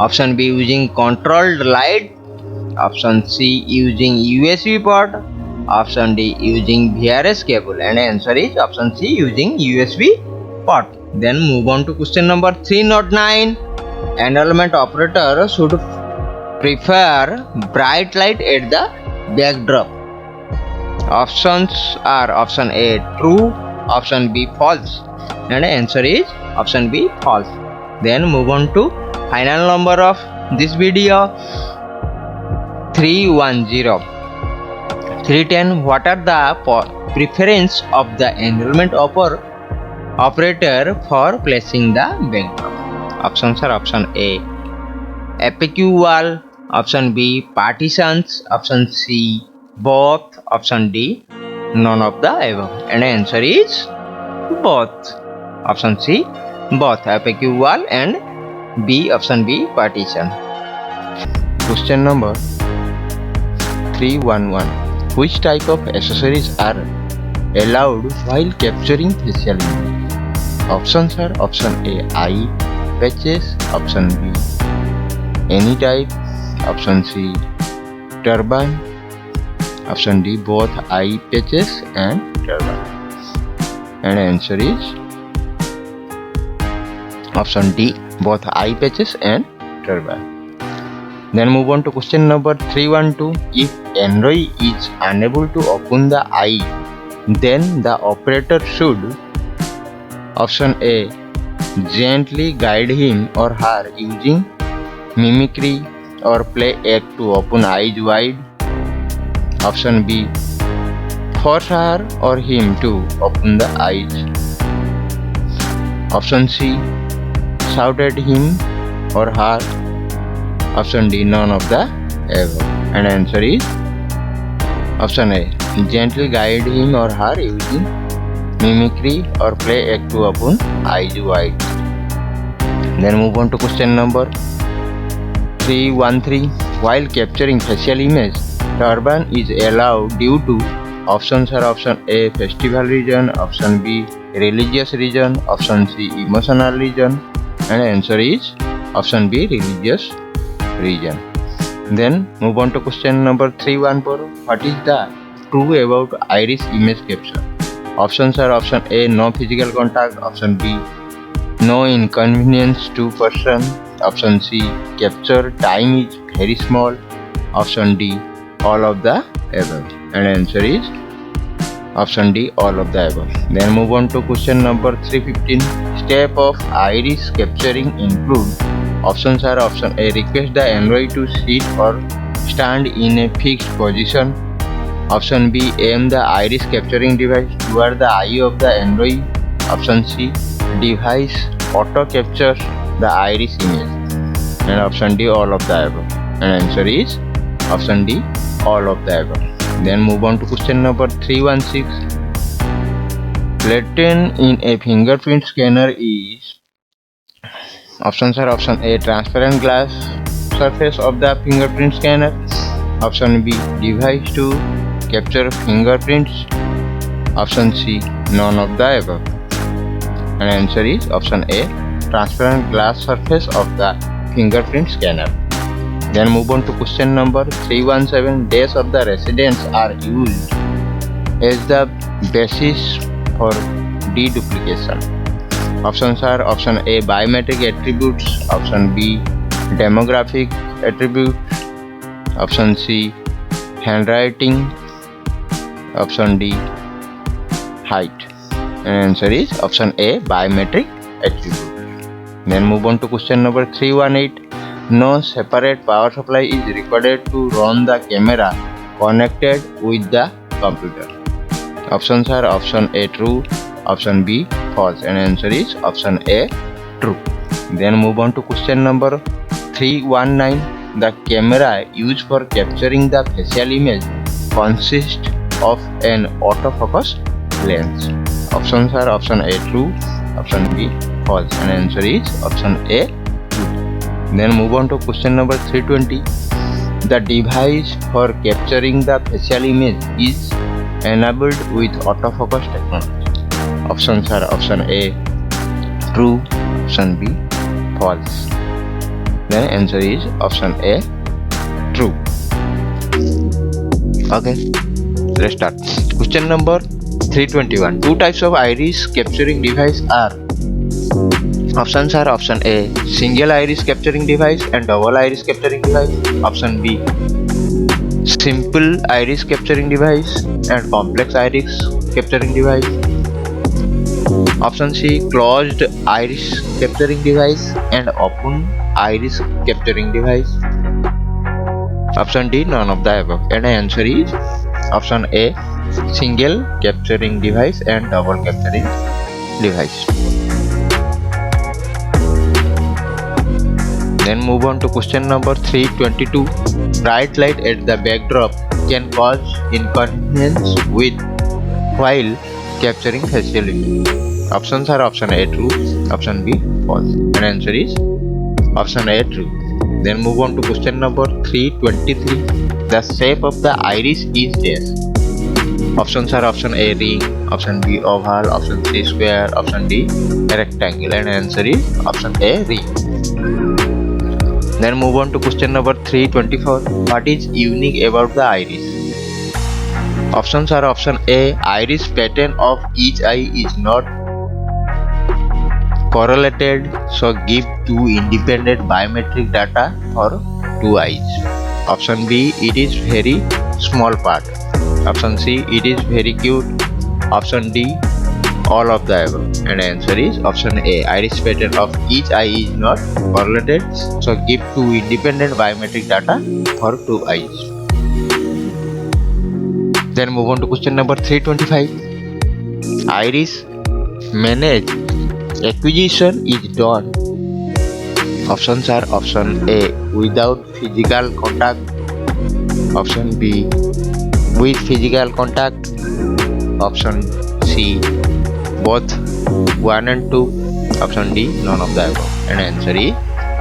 Option B. Using controlled light. Option C. Using USB port. Option D. Using VRS cable. And answer is option C. Using USB port. Then move on to question number 309. Enrollment operator should prefer bright light at the backdrop. Options are option A. True. Option B. False. And answer is option B. False. Then move on to final number of this video. 310. 310. What are the preference of the enrollment operator for placing the backdrop? Options are option A. Opaque wall. Option B. Partitions. Option C. Both. Option D. None of the above. And answer is both. Option C. Both. Opaque wall and B. Option B. Partition. Question number 311. Which type of accessories are allowed while capturing facial image? Options are option A. Eye patches. Option B. Any type. Option C. Turban. Option D. Both eye patches and turban. And answer is option D. Both eye patches and turban. Then move on to question number 312. If Android is unable to open the eye, then the operator should option A. Gently guide him or her using mimicry or play act to open eyes wide. Option B. Force her or him to open the eyes. Option C. Shout at him or her. Option D. None of the above. And answer is option A. Gently guide him or her using mimicry or play act to open eyes wide. Then move on to question number 313. While capturing facial image, turban is allowed due to options are option A. Festival reason, option B. Religious reason, option C. Emotional reason, and answer is option B. Religious reason. Then move on to question number 314. What is the true about iris image capture? Options are option A. No physical contact, option B. No inconvenience to person, option C. Capture time is very small, option D. All of the above, and answer is option D. All of the above. Then move on to question number 315. Step of iris capturing include. Options are option A. Request the Android to sit or stand in a fixed position. Option B. Aim the iris capturing device toward the eye of the Android. Option C. Device auto captures the iris image. And option D. All of the above. And answer is option D. All of the above. Then move on to question number 316. Latent in a fingerprint scanner is. Options are option A. Transparent glass surface of the fingerprint scanner. Option B. Device to capture fingerprints. Option C. None of the above. And answer is option A. Transparent glass surface of the fingerprint scanner. Then move on to question number 317. Days of the residence are used as the basis for deduplication. Options are option A. Biometric attributes, option B. Demographic attributes, option C. Handwriting, option D. Height. And answer is option A. Biometric attributes. Then move on to question number 318. No separate power supply is required to run the camera connected with the computer. Options are option A. True, option B. False, and answer is option A. True. Then move on to question number 319. The camera used for capturing the facial image consists of an autofocus lens. Options are option A. True, option B. False, and answer is option A. True. Then move on to question number 320. The device for capturing the facial image is enabled with autofocus technology. Options are option A. True, option B. False. Then answer is option A. True. Okay, let's start. Question number 321. Two types of iris capturing device are. Options are option A. Single iris capturing device and double iris capturing device. Option B. Simple iris capturing device and complex iris capturing device. Option C. Closed iris capturing device and open iris capturing device. Option D. None of the above. And the answer is option A. Single capturing device and double capturing device. Then move on to question number 322. Bright light at the backdrop can cause inconvenience with while capturing facial image. Options are option A. True, option B. False, and answer is option A. True. Then move on to question number 323. The shape of the iris is dash. Options are option A. Ring, option B. Oval, option C. Square, option D. Rectangle, and answer is option A. Ring. Then move on to question number 324. What is unique about the iris? Options are option A. Iris pattern of each eye is not correlated, so give two independent biometric data for two eyes. Option B. It is very small part. Option C. It is very cute. Option D. All of the above, and answer is option A. Iris pattern of each eye is not correlated, so give two independent biometric data for two eyes. Then move on to question number 325. Iris manage acquisition is done. Options are option A. Without physical contact. Option B, with physical contact. Option C, both 1 and 2. Option D, none of the above. And answer is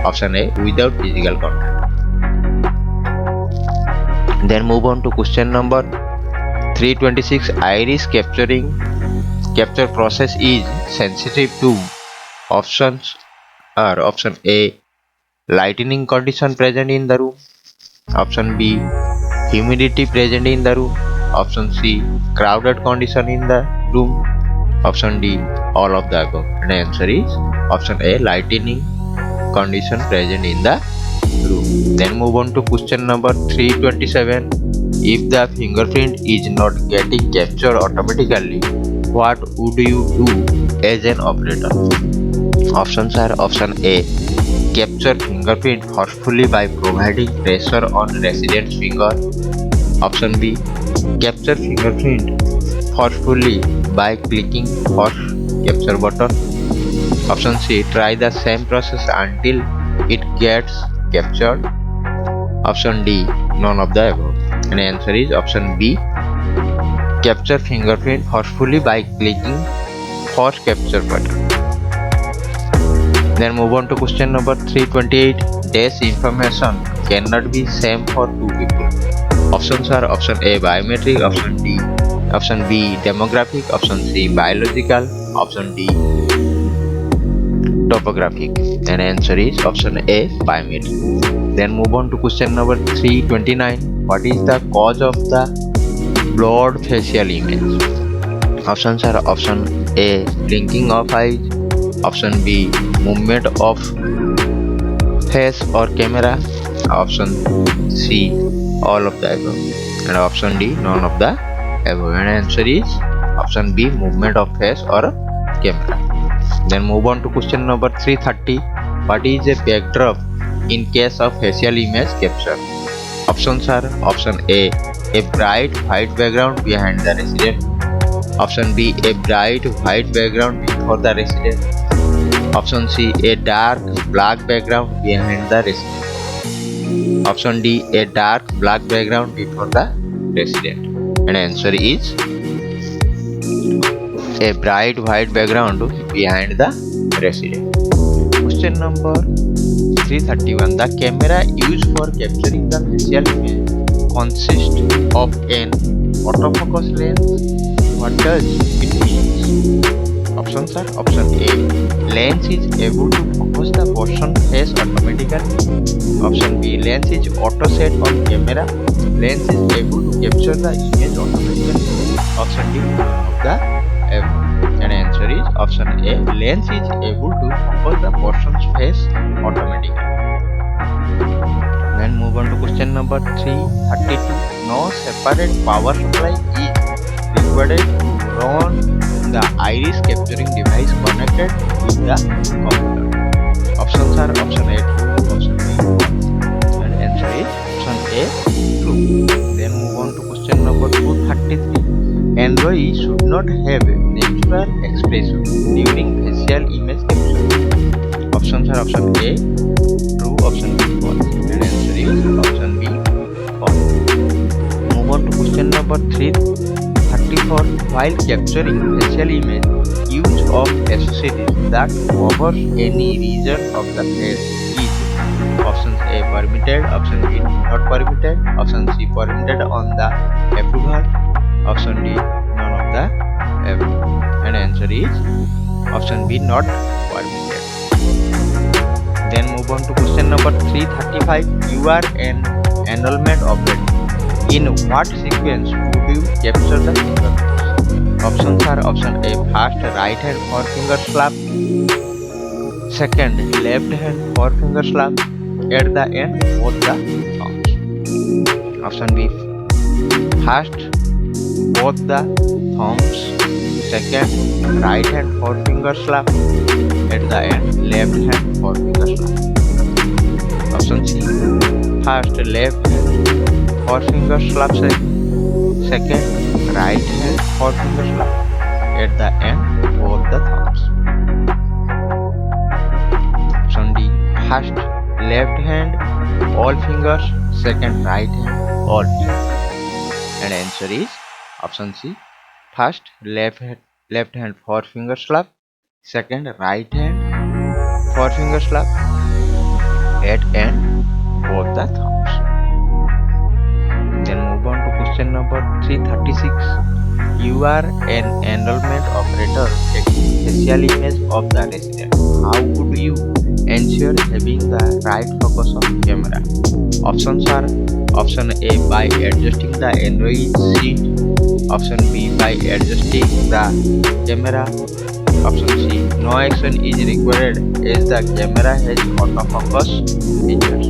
option A, without physical contact. Then move on to question number 326. Iris capture process is sensitive to. Options are option A, lightning condition present in the room. Option B, humidity present in the room. Option C, crowded condition in the room. Option D, all of the above. And the answer is option A, lightning condition present in the room. Then move on to question number 327. If the fingerprint is not getting captured automatically, what would you do as an operator? Options are option A, capture fingerprint forcefully by providing pressure on resident's finger. Option B, capture fingerprint forcefully by clicking force capture button. Option C, try the same process until it gets captured. Option D, none of the above. And the answer is option B, capture fingerprint forcefully by clicking force capture button. Then move on to question number 328. Dash information cannot be same for two people. Options are option A, biometric. Option B, demographic. Option C, biological. Option D, topographic. And answer is option A, biometric. Then move on to question number 329. What is the cause of the blurred facial image? Options are option A, blinking of eyes. Option B, movement of face or camera. Option C, all of the above. And option D, none of the above. And answer is option B, movement of face or camera. Then move on to question number 330. What is a backdrop in case of facial image capture? Options are option A, bright white background behind the resident. Option B, a bright white background before the resident. Option C, a dark black background behind the resident. Option D, a dark black background before the resident. And answer is a bright white background behind the resident. Question number 331. The camera used for capturing the facial image consists of an autofocus lens. What does it mean? Options are option A, lens is able to focus the person's face automatically. Option B, lens is auto set on camera. Lens is able to capture the image automatically. Option D, none of the above. And answer is option A, lens is able to focus the person's face automatically. Then move on to question number 332. No separate power supply is required to run the iris capturing device connected with the computer. Options are option A, true. Option B, false. And answer is option A, true. Then move on to question number 233. Android should not have natural expression during facial image capture. Options are option A, true. Option B, false. And answer is option B, false. Move on to question number 334. While capturing facial image, use of accessories that covers any region of the face is options A, permitted. Option B, not permitted. Option C, permitted on the approval. Option D, none of the above. And answer is option B, not permitted. Then move on to question number 335. You are an annulment operator. In what sequence would you capture the fingerprints? Options are option A, first right hand forefinger slap. Second, left hand forefinger slap. At the end, both the thumbs. Option B, first both the thumbs. Second, right hand forefinger slap. At the end, left hand forefinger slap. Option C, first left hand forefinger slap. Second, right hand forefinger slap. At the end, both the thumbs. Option D, first left hand all fingers. Second, right hand Alt. And answer is option C. First left hand forefinger slap, second right hand forefinger slap at end both the thumbs. Then move on to question number 336. You are an enrollment operator taking facial image of the resident. How would you ensure having the right focus of camera? Options are option A by adjusting the Android seat, option B by adjusting the camera, option C no action is required as the camera has autofocus features,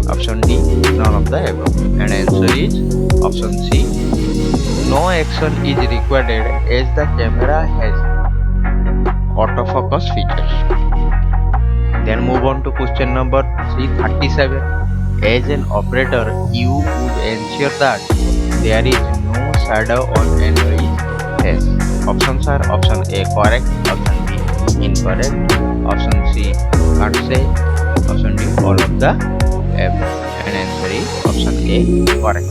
option D none of the above. And answer is option C no action is required as the camera has autofocus features. Then move on to question number 337. As an operator, you would ensure that there is no shadow on Android face. Options are option A correct, option B incorrect, option C can't say, option D all of the above. And answer is option A correct.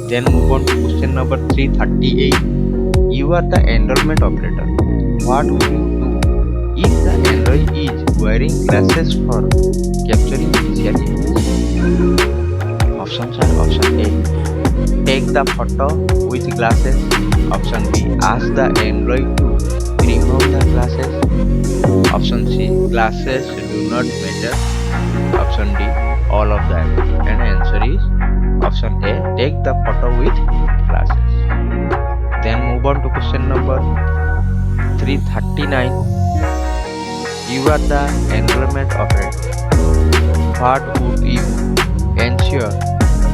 Then move on to question number 338. You are the enrollment operator. What would you do if the Android is wearing glasses for capturing facial images? Options are option A take the photo with glasses, option B ask the Android to remove the glasses, option C glasses do not matter, option D all of that. And answer is option A take the photo with glasses. Then move on to question number 339. You are the enrollment operator. What would you ensure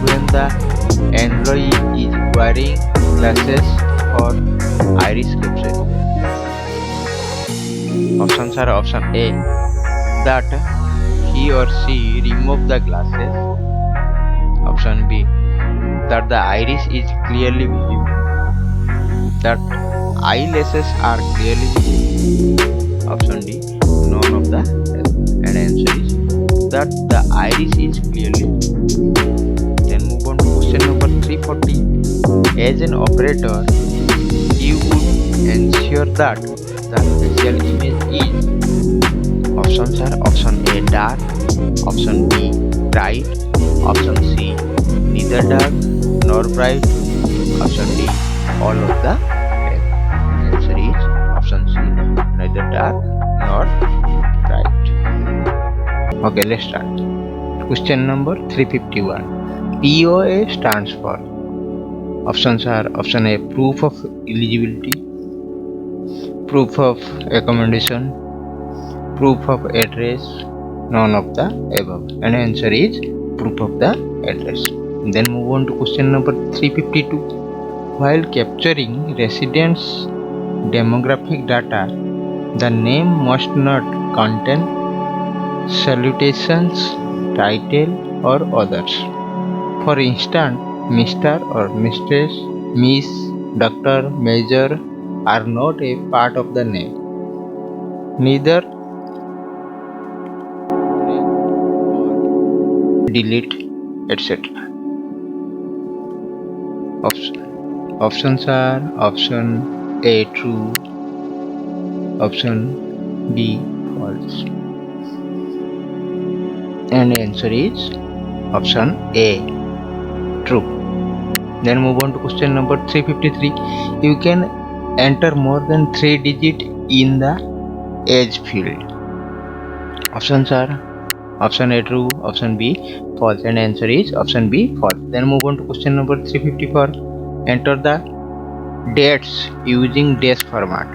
when the Android is wearing glasses for iris capture? Options are option A that he or she remove the glasses, option B that the iris is clearly visible, that eyelashes are clearly visible, option D none of the above. And answer is that the iris is clearly visible. Then move on to question number 340. As an operator, you would ensure that the facial image is. Options are option A dark, option B bright, option C neither dark nor bright, option D all of the above. Answer is option C neither dark nor bright. Okay, let's start. Question number 351. POA stands for. Options are option A proof of eligibility, proof of accommodation, proof of address, none of the above. And answer is proof of the address. Then move on to question number 352. While capturing residents' demographic data, the name must not contain salutations, title or others. For instance, Mr. or Mistress, Miss, Doctor, Major are not a part of the name. Neither delete, etc. Options are option A true, option B false. And answer is option A true. Then move on to question number 353. You can enter more than 3 digits in the age field. Options are option A true, option B false, and answer is option B false. Then move on to question number 354. Enter the dates using dash format.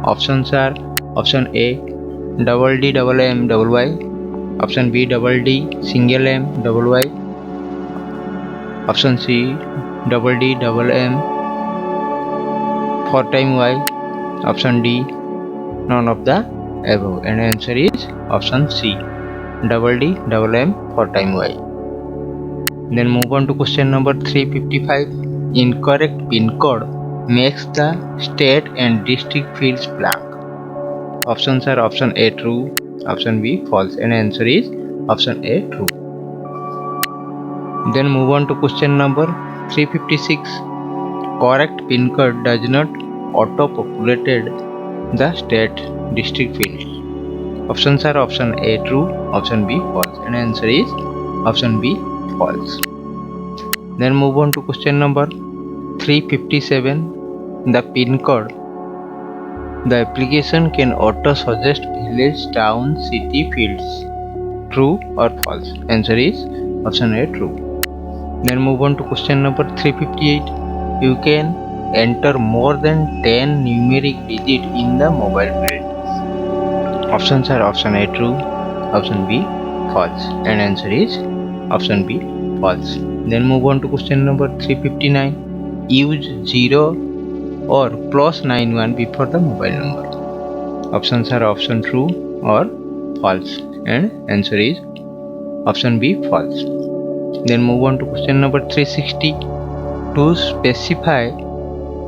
Options are option A double D double M double Y, option B double D single M double Y, option C double D double M 4 times Y, option D none of the above. And answer is option C double D double M 4 times Y. Then move on to question number 355. Incorrect pin code makes the state and district fields blank. Options are option A true, option B false, and answer is option A true. Then move on to question number 356. Correct pin code does not auto-populated the state district field. Options are option A true, option B false, and answer is option B false. Then move on to question number 357. The pin code. The application can auto suggest village, town, city fields. True or false? Answer is option A true. Then move on to question number 358. You can enter more than 10 numeric digits in the mobile field. Options are option A true, option B false, and answer is option B false. Then move on to question number 359. Use 0 or +91 before the mobile number. Options are option true or false, and answer is option B false. Then move on to question number 360. To specify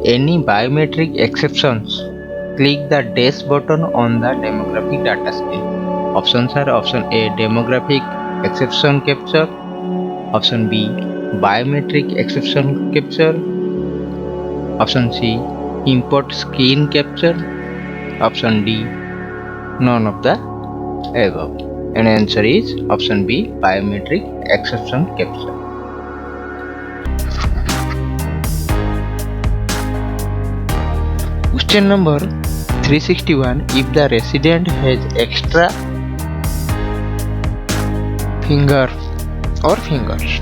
any biometric exceptions, click the dash button on the demographic data screen. Options are option A demographic exception capture, option B biometric exception capture, option C import screen capture, option D none of the above, and answer is option B biometric exception capture. Question number 361. If the resident has extra finger or fingers.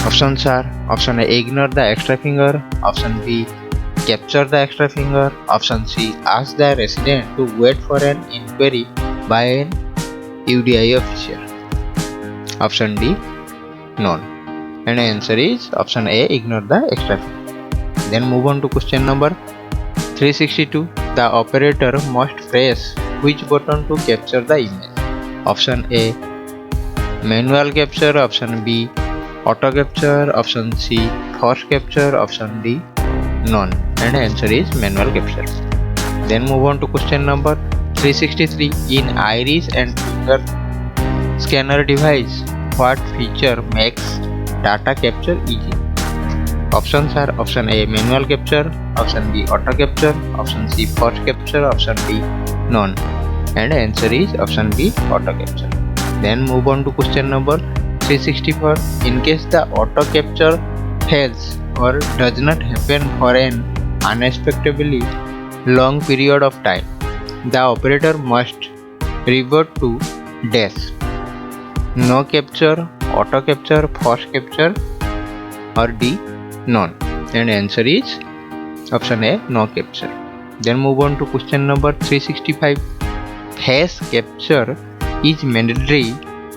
Options are option A ignore the extra finger, option B capture the extra finger, option C ask the resident to wait for an inquiry by an UDI officer, option D none, and answer is option A ignore the extra finger. Then move on to question number 362. The operator must press which button to capture the image? Option A manual capture, option B auto capture, option C force capture, option D none, and answer is manual capture. Then move on to question number 363. In iris and finger scanner device, what feature makes data capture easy? Options are option A manual capture, option B auto capture, option C force capture, option D none, and answer is option B auto capture. Then move on to question number 364. In case the auto capture fails or does not happen for an unexpectedly long period of time, the operator must revert to dash no capture, auto capture, force capture, or D none, and answer is option A no capture. Then move on to question number 365. Face capture is mandatory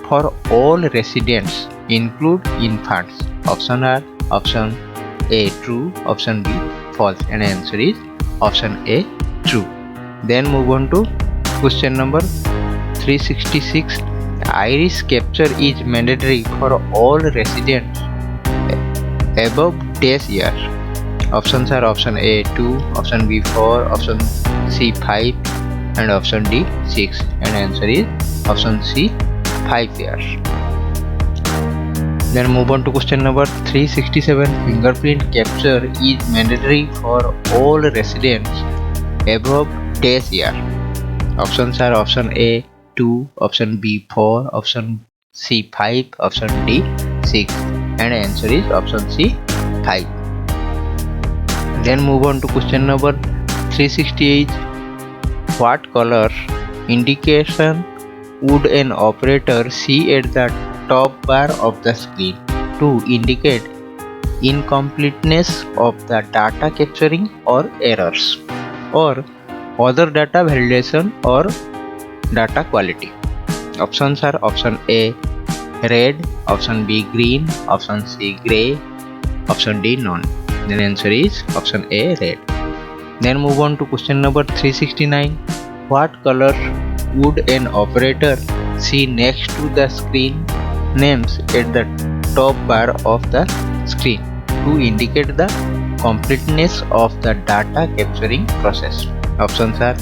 for all residents include infants. Option are option A true, option B false, and answer is option A true. Then move on to question number 366. Iris capture is mandatory for all residents above dash year. Options are option A 2, option B 4, option C 5, and option D 6, and answer is option C 5 years. Then move on to question number 367. Fingerprint capture is mandatory for all residents above dash year. Options are option A 2, option B 4, option C 5, option D 6, and answer is option C 5. Then move on to question number 368. What color indication would an operator see at the top bar of the screen to indicate incompleteness of the data capturing or errors or other data validation or data quality? Options are option A red, option B green, option C grey, option D none. Then answer is option A red. Then move on to question number 369. What color would an operator see next to the screen names at the top bar of the screen to indicate the completeness of the data capturing process? Options are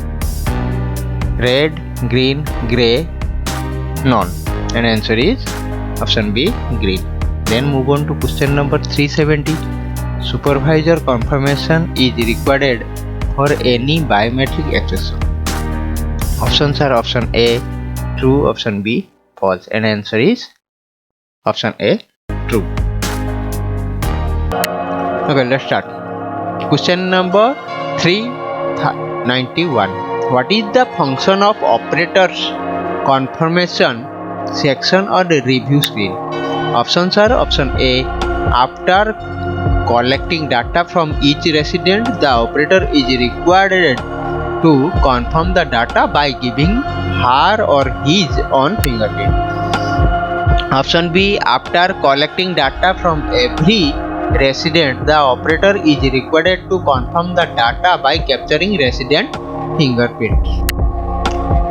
red, green, grey, none, and answer is option B green. Then move on to question number 370. Supervisor confirmation is required for any biometric access. Options are option A, true, option B, false, and answer is option A, true. Okay, let's start. Question number 391. What is the function of operator's confirmation section or the review screen? Options are option A, after collecting data from each resident, the operator is required to confirm the data by giving her or his own fingerprint. Option B, after collecting data from every resident, the operator is required to confirm the data by capturing resident fingerprints.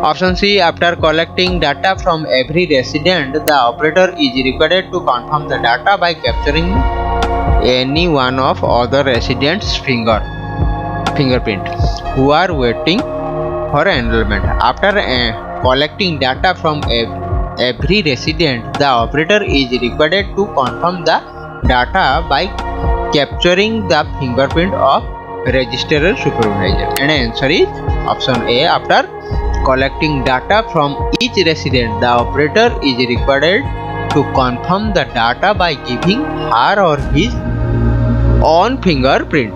Option C, after collecting data from every resident, the operator is required to confirm the data by capturing any one of other residents' fingerprint who are waiting for enrollment. After collecting data from every resident, the operator is required to confirm the data by capturing the fingerprint of registered supervisor. And answer is option A, after collecting data from each resident, the operator is required to confirm the data by giving her or his own fingerprint.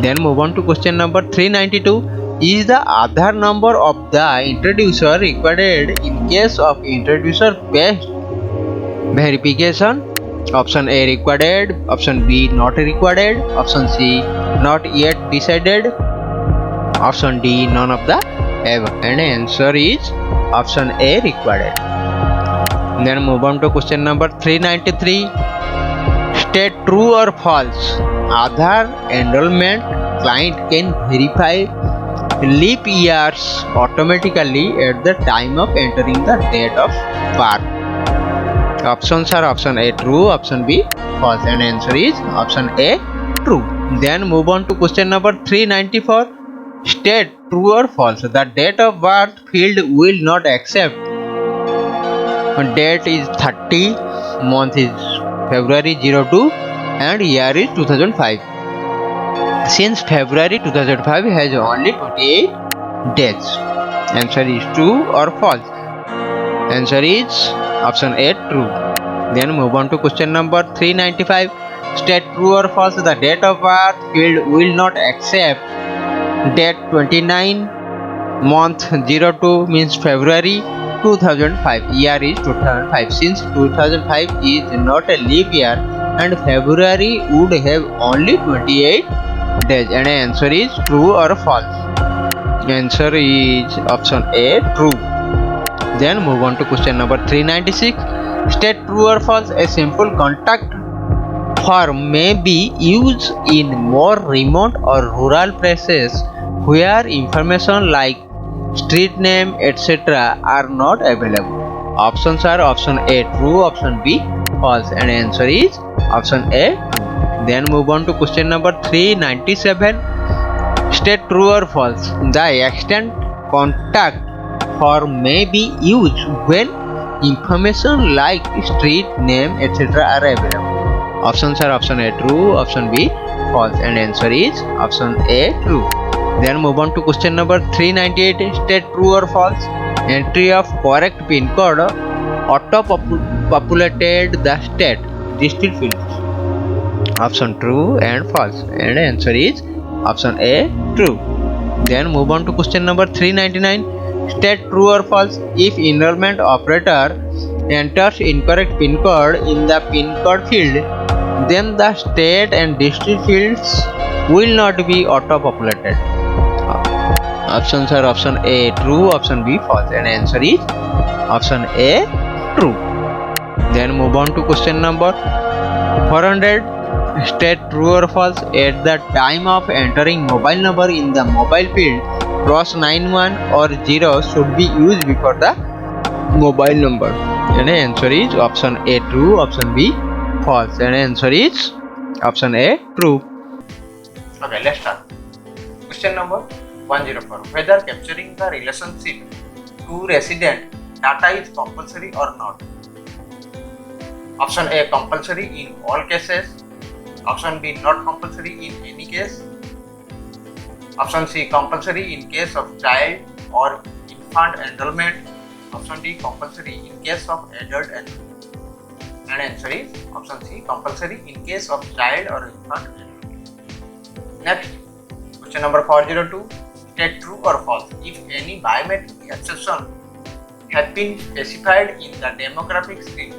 Then move on to question number 392. Is the Aadhar number of the introducer required in case of introducer based verification? Option A, required. Option B, not required. Option C, not yet decided. Option D, none of the above. And answer is option A, required. Then move on to question number 393. State true or false. Aadhar enrollment client can verify leap years automatically at the time of entering the date of birth. Options are option A, true, option B, false, and answer is option A, true. Then move on to question number 394. State true or false. The date of birth field will not accept. Date is 30, month is February 02, and year is 2005. Since February 2005 has only 28 days. Answer is true or false. Answer is option A, true. Then move on to question number 395. State true or false. The date of birth field will not accept. Date 29, month 02 means February 2005, year is 2005. Since 2005 is not a leap year and February would have only 28 days, and answer is true or false. Answer is option A, true. Then move on to question number 396. State true or false. A simple contact form may be used in more remote or rural places where information like street name etc. are not available. Options are option A, true, option B, false, and answer is option A, true. Then move on to question number 397. State true or false. The extent contact form may be used when information like street name etc. are available. Options are option A, true, option B, false, and answer is option A, true. Then move on to question number 398. State true or false. Entry of correct pin code auto-populated the state district fields. Option true and false, and answer is option A, true. Then move on to question number 399. State true or false. If enrollment operator enters incorrect pin code in the pin code field, then the state and district fields will not be auto-populated. Options are option A, true, option B, false, and answer is option A, true. Then move on to question number 400. State true or false. At the time of entering mobile number in the mobile field, cross 91 or 0 should be used before the mobile number. And answer is option A, true, option B, false, and answer is option A, true. Okay, let's start. Question number 104. Whether capturing the relationship to resident data is compulsory or not. Option A, compulsory in all cases. Option B, not compulsory in any case. Option C, compulsory in case of child or infant enrollment. Option D, compulsory in case of adult enrollment. And answer is option C, compulsory in case of child or infant enrollment. Next, question number 402. State true or false. If any biometric exception have been specified in the demographic screen,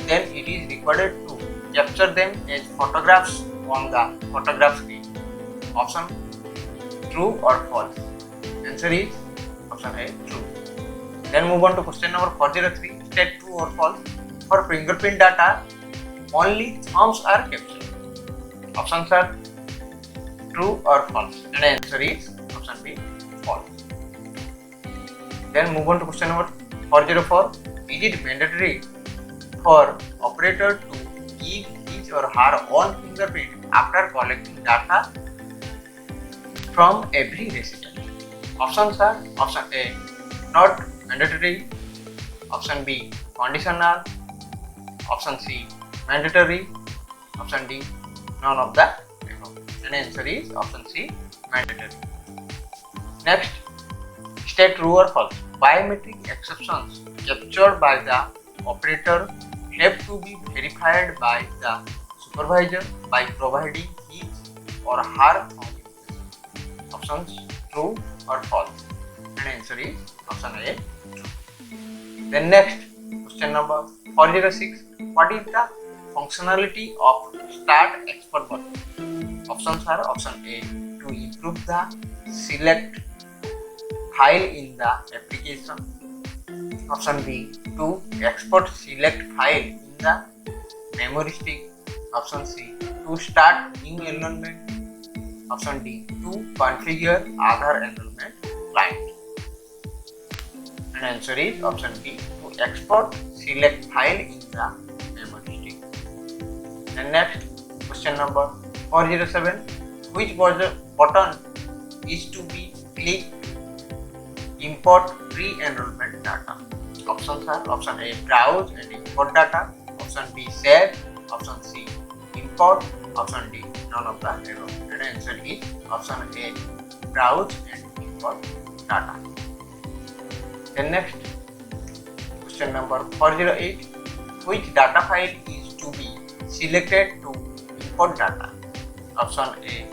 then it is required to capture them as photographs on the photograph screen. Option true or false. Answer is option A, true. Then move on to question number 403. State true or false. For fingerprint data, only thumbs are captured. Options are true or false. And answer is option B, false. Then move on to question number 404. Is it mandatory for operator to give his or her own fingerprint after collecting data from every resident? Options are option A, not mandatory. Option B, conditional. Option C, mandatory. Option D, none of the above. And answer is option C, mandatory. Next, state true or false. Biometric exceptions captured by the operator have to be verified by the supervisor by providing his or her authentication. Options true or false. And answer is option A, true. Then next, question number 406. What is the functionality of Start Export button? Options are option A, to improve the select file in the application. Option B, to export select file in the memory stick. Option C, to start new enrollment. Option D, to configure Aadhar enrollment client. And answer is option B, to export select file in the memory stick. And next, question number 407. Which button is to be clicked to import pre-enrollment data? Options are option A, browse and import data. Option B, save. Option C, import. Option D, none of the above. And answer is option A, browse and import data. Then next, question number 408. Which data file is to be selected to import data? Option A,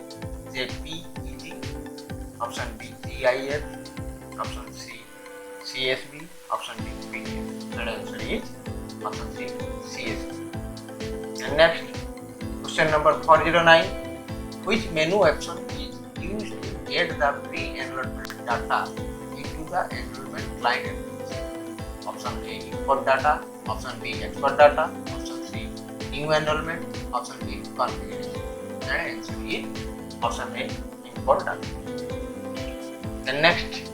JPEG. Option B, GIF. Option C, CSV. Option D, PDF. And answer is option C, CSV. And next, question number 409. Which menu option is used to get the pre-enrollment data into the enrollment client application? Option A, import data. Option B, export data. Option C, new enrollment. Option D, configuration. And answer is option A, import data. Then next,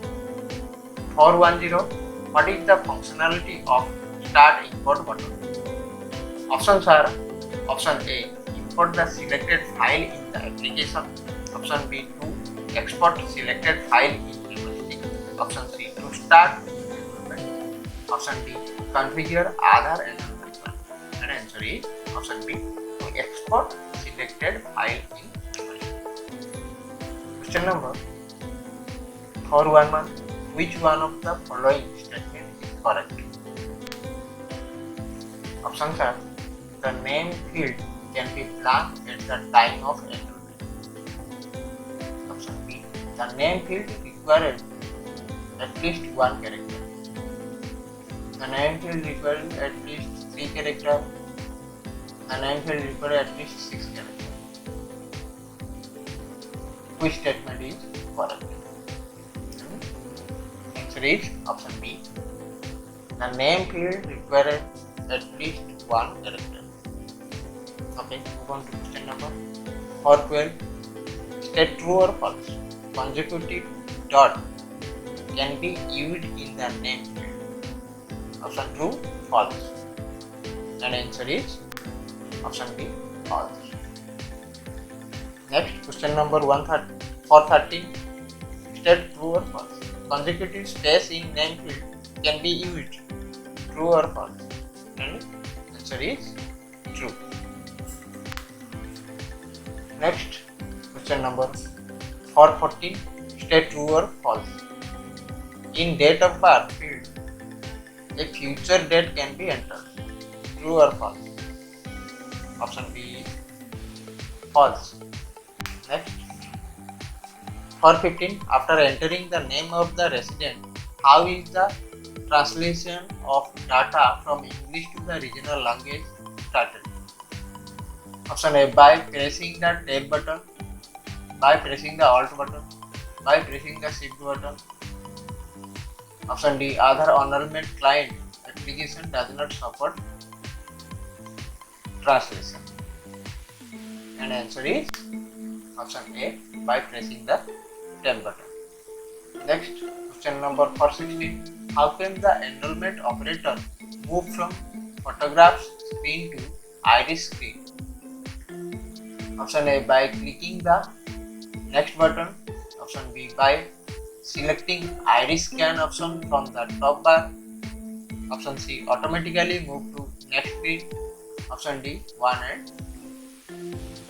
410. What is the functionality of Start Import button? Options are option A, import the selected file in the application. Option B, to export selected file in memory stick. Option C, to start enrollment. Option D, configure Aadhar enrollment plan. And answer is option B, to export selected file in memory stick. Question number 411. Which one of the following statement is correct? Options are: the name field can be blank at the time of enrollment. Option B, the name field requires at least one character. The name field requires at least 3 characters. The name field requires at least 6 characters. Which statement is correct? Answer is option B. The name field requires at least one character. Okay, move on to question number 412. State true or false. Consecutive dot can be used in the name field. Option true, false. And answer is option B, false. Next, question number 413. State true or false. Consecutive space in name field can be used. True or false? And answer is true. Next, question number 414. State true or false. In date of birth field, a future date can be entered. True or false? Option B is false. Next, 415. After entering the name of the resident, how is the translation of data from English to the regional language started? Option A, by pressing the tab button, by pressing the alt button, by pressing the shift button. Option D, Aadhar enrollment client application does not support translation. And answer is option A, by pressing the tab button. Next, question number 416. How can the enrollment operator move from photograph screen to iris screen? Option A, by clicking the next button. Option B, by selecting iris scan option from the top bar. Option C, automatically move to next screen. Option D, 1 and 2.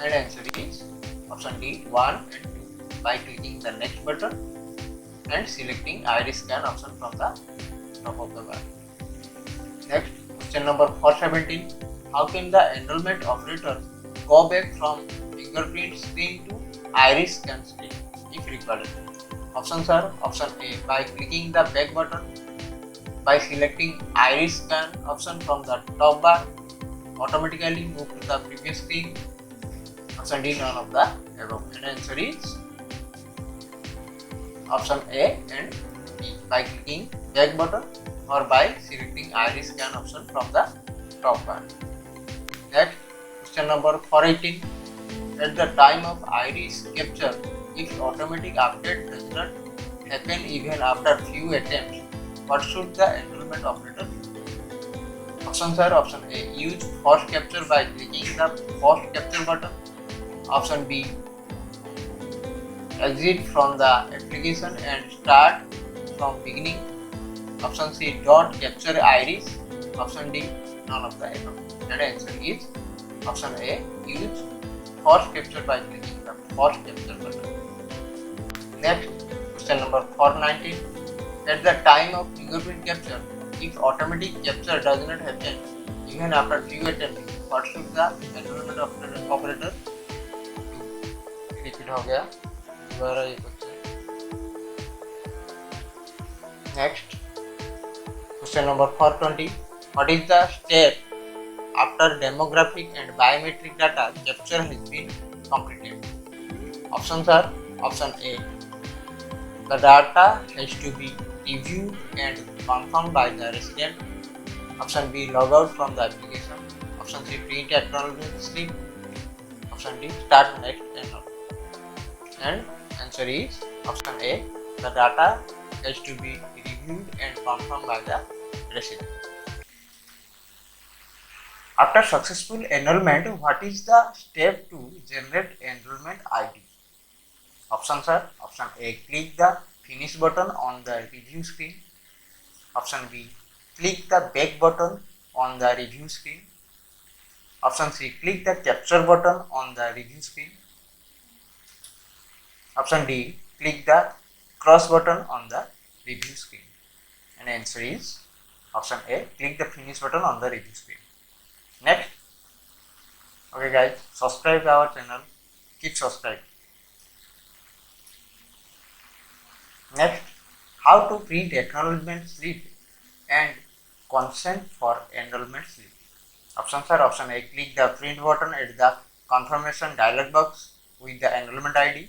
And answer is option D, 1 and 2, by clicking the next button and selecting iris scan option from the top of the bar. Next, question number 417. How can the enrollment operator go back from fingerprint screen to iris scan screen if required? Options are option A, by clicking the back button, by selecting iris scan option from the top bar, automatically move to the previous screen. Option D, none of the above. And answer is option A and B, by clicking back button or by selecting iris scan option from the top bar. Next, question number 418. At the time of iris capture, if automatic update does not happen even after few attempts, what should the enrollment operator do? Options are option A, use force capture by clicking the force capture button. Option B, exit from the application and start from beginning. Option C, don't capture iris. Option D, none of the above. And answer is option A, use force capture by clicking the force capture button. Next, question number 419. At the time of fingerprint capture, if automatic capture does not happen even after few attempts, what should the enrollment operator do? Repeat हो गया, दोबारा ये question. Next, question number 420. What is the step after demographic and biometric data capture has been completed? Options are option A, the data has to be reviewed and confirmed by the resident. Option B, log out from the application. Option C, print acknowledgement slip. Option D, start next and all. And answer is option A, the data has to be reviewed and confirmed by the resident. After successful enrollment, what is the step to generate enrollment ID? Options are option A, click the finish button on the review screen. Option B, click the back button on the review screen. Option C, click the capture button on the review screen. Option D, click the cross button on the review screen. And answer is option A, click the finish button on the review screen. Next, okay guys, subscribe our channel, keep subscribing. Next, how to print acknowledgement slip and consent for enrollment slip. Options are option A, click the print button at the confirmation dialog box with the enrollment ID.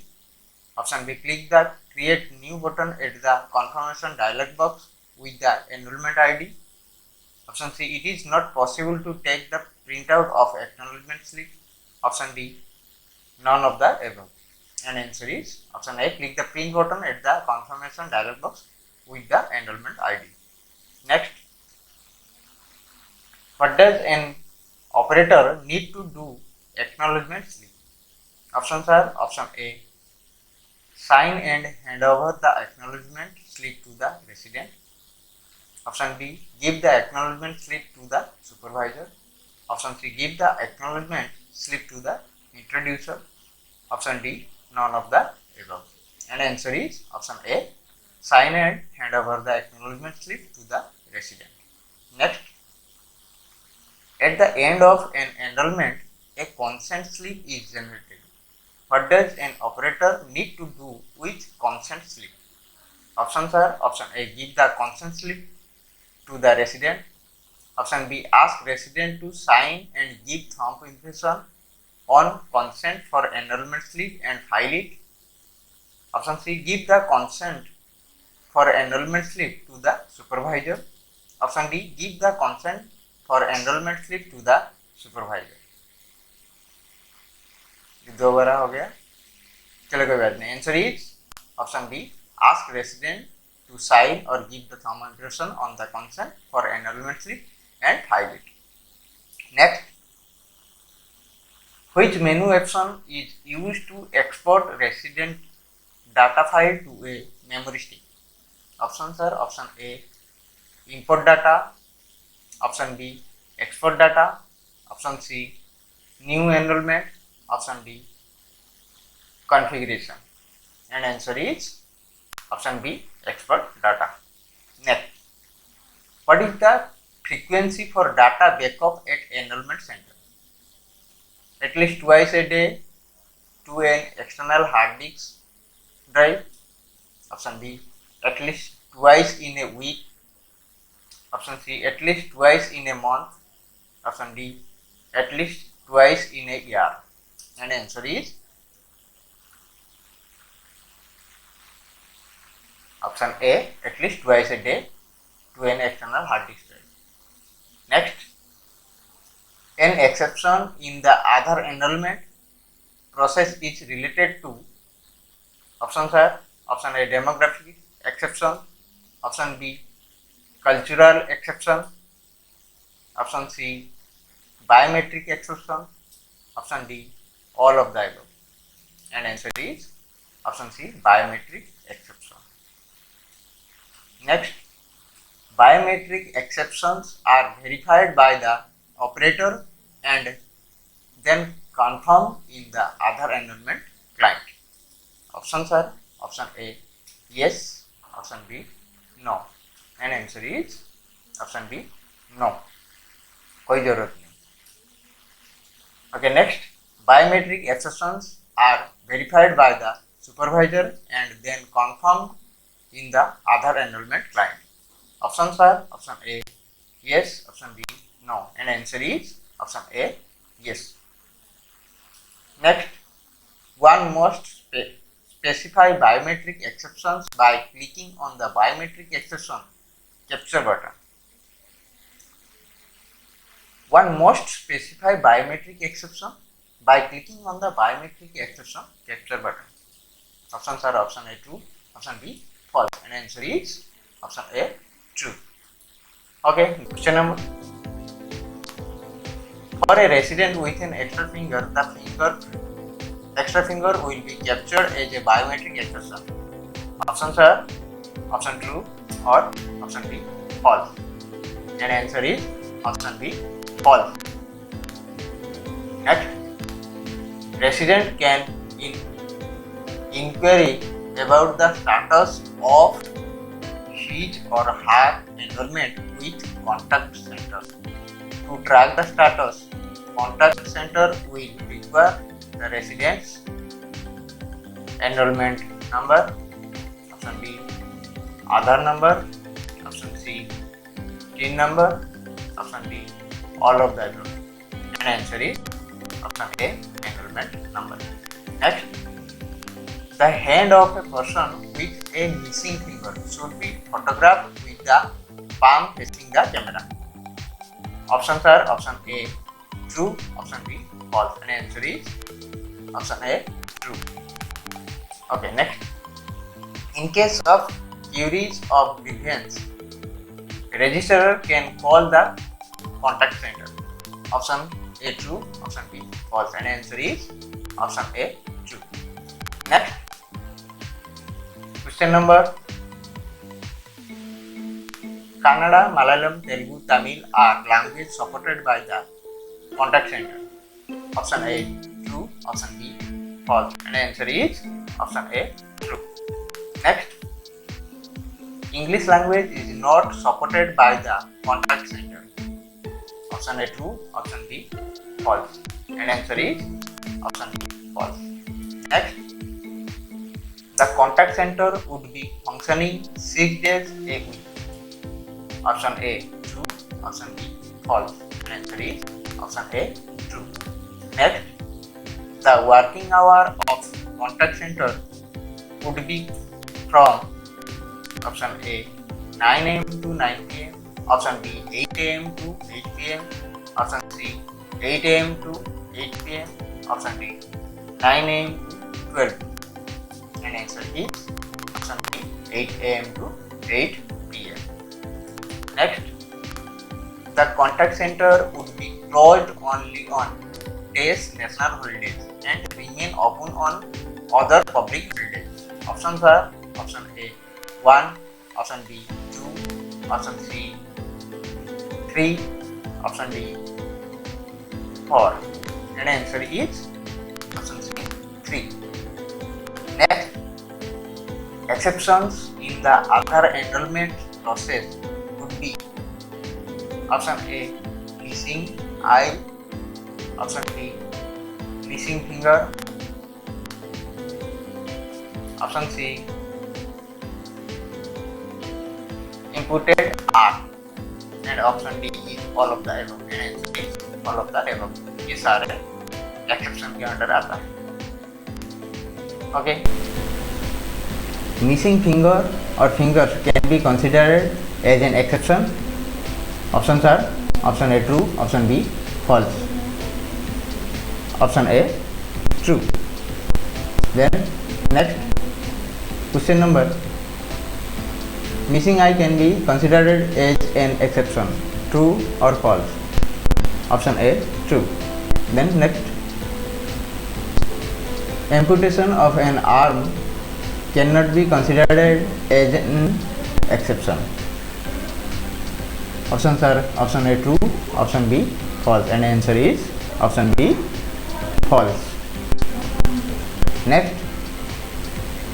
Option B, click the create new button at the confirmation dialog box with the enrollment ID. Option C, it is not possible to take the printout of acknowledgement slip. Option D, none of the above. And answer is option A, click the print button at the confirmation dialog box with the enrollment ID. Next, what does an operator need to do acknowledgement slip? Options are option A, sign and hand over the acknowledgement slip to the resident. Option B, give the acknowledgement slip to the supervisor. Option C, give the acknowledgement slip to the introducer. Option D, none of the above. And answer is option A, sign and hand over the acknowledgement slip to the resident. Next, at the end of an enrollment, a consent slip is generated. What does an operator need to do with consent slip? Options are: option A, give the consent slip to the resident. Option B, ask resident to sign and give thumb impression on consent for enrollment slip and file it. Option C, give the consent for enrollment slip to the supervisor. Option D, give the consent for enrollment slip to the supervisor. दो बार हो गया, चलो कोई बात नहीं. Answer is option B, ask resident to sign or give the thumb impression on the consent for enrollment slip and file it. Next, which menu option is used to export resident data file to a memory stick? Options are: option A, import data. Option B, export data. Option C, new enrollment. Option D, configuration. And answer is option B, export data. Next, what is the frequency for data backup at enrollment center? At least twice a day to an external hard disk drive. Option B, at least twice in a week. Option C, at least twice in a month. Option D, at least twice in a year. And answer is option A, at least twice a day to an external hard disk drive. Next, an exception in the Aadhar enrollment process is related to. Options are: option A, demographic exception. Option B, cultural exception. Option C, biometric exception. Option D, all of the above. And answer is option C, biometric exception. Next, biometric exceptions are verified by the operator and then confirmed in the Aadhar enrollment client. Options are: option A, yes. Option B, no. And answer is option B, no. कोई जरूरत नहीं. Okay, next, biometric exceptions are verified by the supervisor and then confirmed in the Aadhar enrollment client. Options are: option A, yes. Option B, no. And answer is option A, yes. Next, one must specify biometric exceptions by clicking on the biometric exception capture button. One must specify biometric exception by clicking on the biometric exception capture button. Options are: option A, true. Option B, false. And answer is option A, true. Okay, question number. For a resident with an extra finger, the extra finger will be captured as a biometric exception. Options are: option true or option B, false. And answer is option B, false. Next, resident can inquiry about the status of his or her enrollment with contact center. To track the status, contact center will require the resident's enrollment number. Option B, Aadhar number. Option C, TIN number. Option D, all of the above. And answer is option A, enrollment number. Next, the hand of a person with a missing finger should be photographed with the palm facing the camera. Options are: option A, true. Option B, false. And answer is option A, true. Okay, next, in case of queries of grievance, registrar can call the contact center. Option A, true. Option B, false. And answer is option A, true. Next, question number. Kannada, Malayalam, Telugu, Tamil are languages supported by the contact center. Option A true, option B false, and the answer is option A true. Next, English language is not supported by the contact center. Option A true, option B false, and the answer is option B false. Next, the contact center would be functioning 6 days a week. Option A true, option B false, and the answer is option A true. Next, the working hour of contact center would be from option A 9 am to 9 pm, option B 8 am to 8 pm, option C 8 am to 8 pm, option D 9 am to 12 pm. And answer is option B 8 am to 8 pm. Next, the contact center would be closed only on days, national holidays and remain open on other public holidays. Options are option A 1, option B 2, option C 3, option D 4, and answer is option C 3. Next, exceptions in the Aadhar enrollment process would be option A missing eye, option B missing finger, option C inputted arm, and option D is all of the above, and answer is all of the above. ये सारे exception के under आता है. Okay, missing finger or fingers can be considered as an exception. Options are option A true, option B false, option A true. Then next, question number, missing eye can be considered as an exception, true or false? Option A true. Then next, amputation of an arm cannot be considered as an exception. Options are option A true, option B false, and answer is option B false. Next,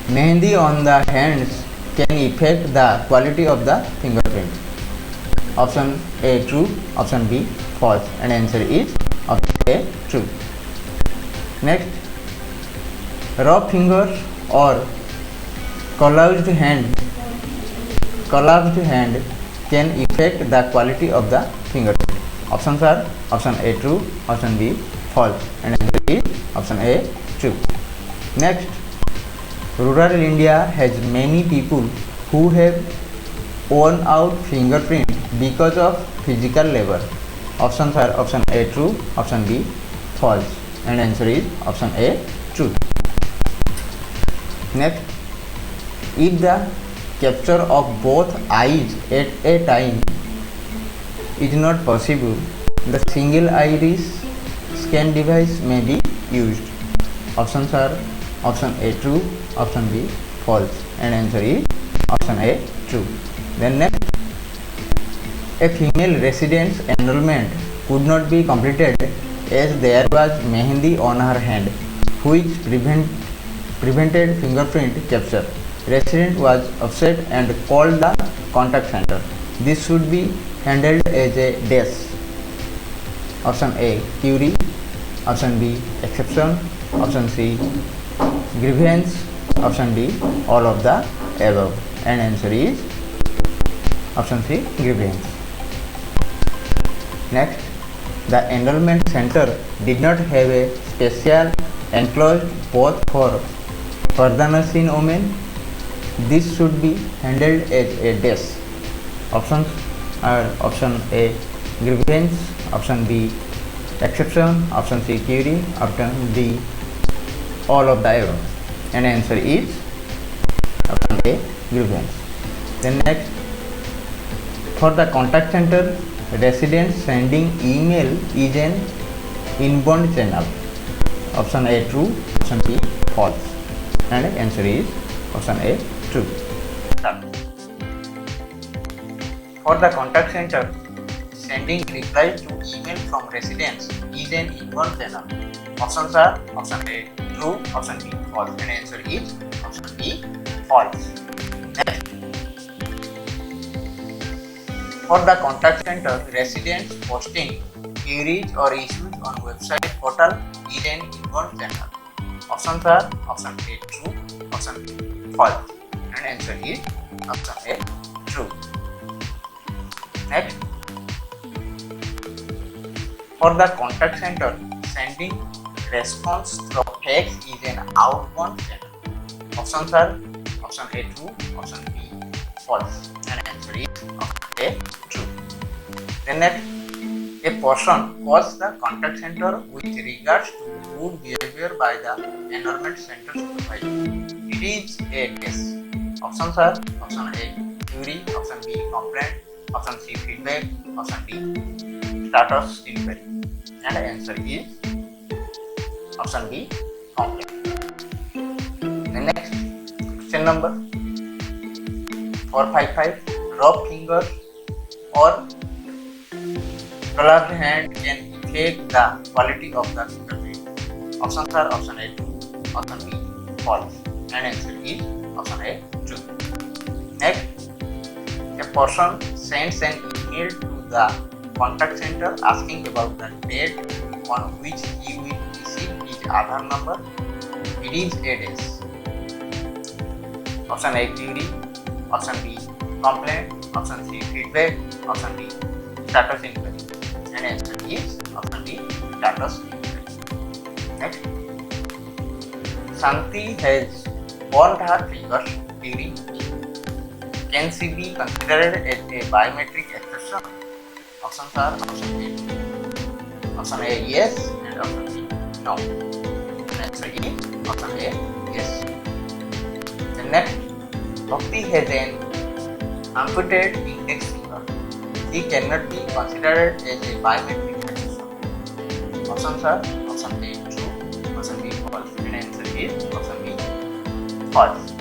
mehendi on the hands can affect the quality of the fingerprint. Option A true, option B false, and answer is option A true. Next, rough fingers or calloused hand can affect the quality of the fingerprint. Options are option A true, option B false, and answer is option A true. Next, rural India has many people who have worn out fingerprint because of physical labor. Options are option A true, option B false, and answer is option A true. Next, if the capture of both eyes at a time is not possible, the single iris scan device may be used. Options are option A true, option B false, and answer is option A true. Then next, a female resident's enrollment could not be completed as there was mehendi on her hand, which prevented fingerprint capture. Resident was upset and called the contact center. This should be handled as a dash. Option A query, option B exception, option C grievance, option D all of the above, and answer is option C grievance. Next, the enrollment center did not have a special enclosed booth for furtherance in women. This should be handled as a dash. Options are option A grievance, option B exception, option C query, option D all of the above, and answer is option A grievance. Then next, for the contact center, residents sending email is an inbound channel. Option A true, option B false, and answer is option A true. For the contact center, sending replies to email from residents is an inbound channel. Options are option A true, option B false, and answer is option B false. Next, for the contact center, residents posting queries or issues on website portal is an inbound channel. Options are option A true, option B false, and answer is option A true. Next, for the contact center, sending response through fax is an outbound channel. Options are option A true, option B false, and answer is option A true. Then next, a person calls the contact center with regards to good behavior by the enrollment center supervisor. It is a test. Options are option A query, option B complaint, option C feedback, option D status inquiry, and answer is option B complaint. The next question number 455, rub fingers or gloved hand can affect the quality of the fingerprint. Options are option A true, option B false, and answer is option A true. Next, a person sends an email to the contact center asking about the date on which he will receive his Aadhaar number. It is 8 days. Option A query, option B complaint, option C feedback, option D status inquiry, and answer is option D status inquiry. Next, Shanti has burned her fingers during meeting. Can she be considered as a biometric exception? Options are option A yes, and option B no. And answer is option A yes. The next, Bhakti has an amputated index finger. He cannot be considered as a biometric exception. Options are option A true, option B false, and answer is option B false.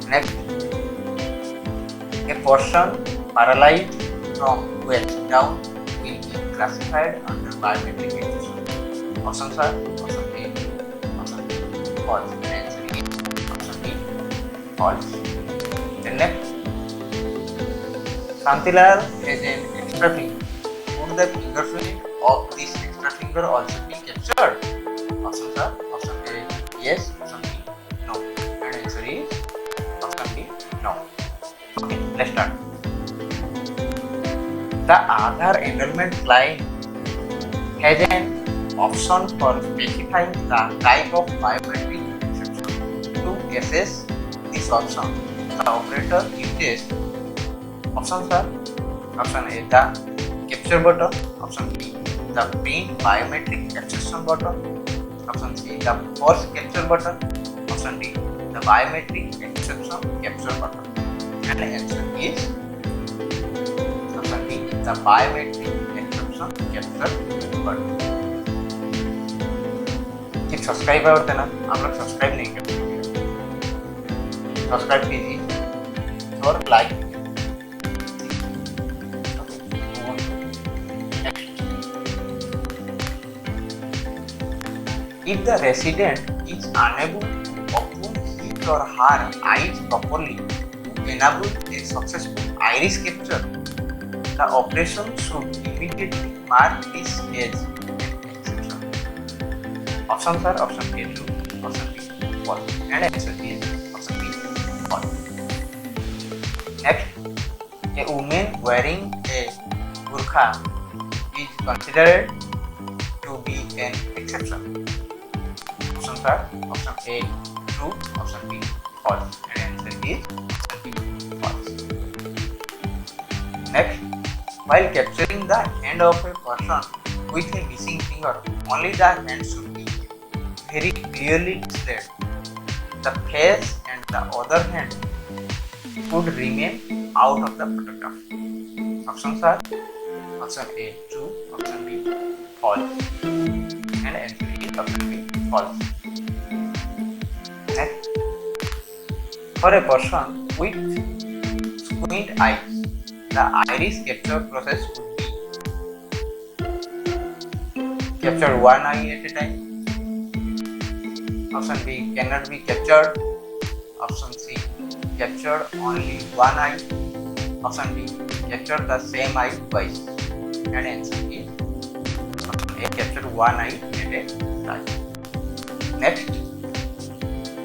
Next, a person paralyzed from waist down will be classified under biometric exception. Options are option A true, option B false, and answer is option B false. The next, Shantilal has an extra finger. Would the fingerprint of this extra finger also be captured? Options are option A yes, option B no, and answer is option B no. Okay, let's start. The Aadhar enrollment client has an option for specifying the type of biometric exception. To assess this option, the operator uses options are option A the capture button, option B the print biometric exception button, option C the force capture button, option D the biometric exception capture button, and the answer is option D the biometric exception capture button. एक subscriber होते ना, हम लोग subscribe नहीं करते, subscribe कीजिए और like. If the resident is unable to open his or her eyes properly to enable a successful iris capture, the operation should immediately mark this as an exception. Options are option A true, option B false, and answer is option B false. Next, a woman wearing a burqa is considered to be an exception. Options are option A true, option B false, and answer is option B false. Next, while capturing the hand of a person with a missing finger, only the hand should be very clearly displayed. The face and the other hand would remain out of the photograph. Options are option A true, option B false, and answer is option B false. Next, for a person with squint eyes, the iris capture process would be capture one eye at a time. Option B, cannot be captured. Option C, captured only one eye. Option D, capture the same eye twice. And answer is option A, capture one eye at a time. Next,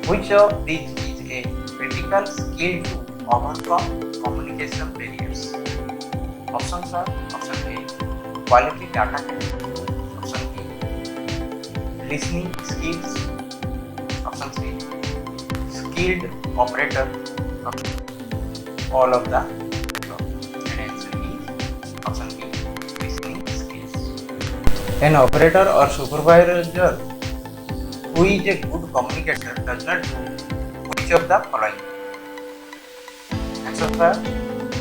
which of these is a critical skill to overcome communication barriers? Options are option A, quality data capture. Option B, listening skills. Option C, skilled operator. All of the above. And answer is option B, listening skills. An operator or supervisor who is a good communicator does not do which of the following? Answer है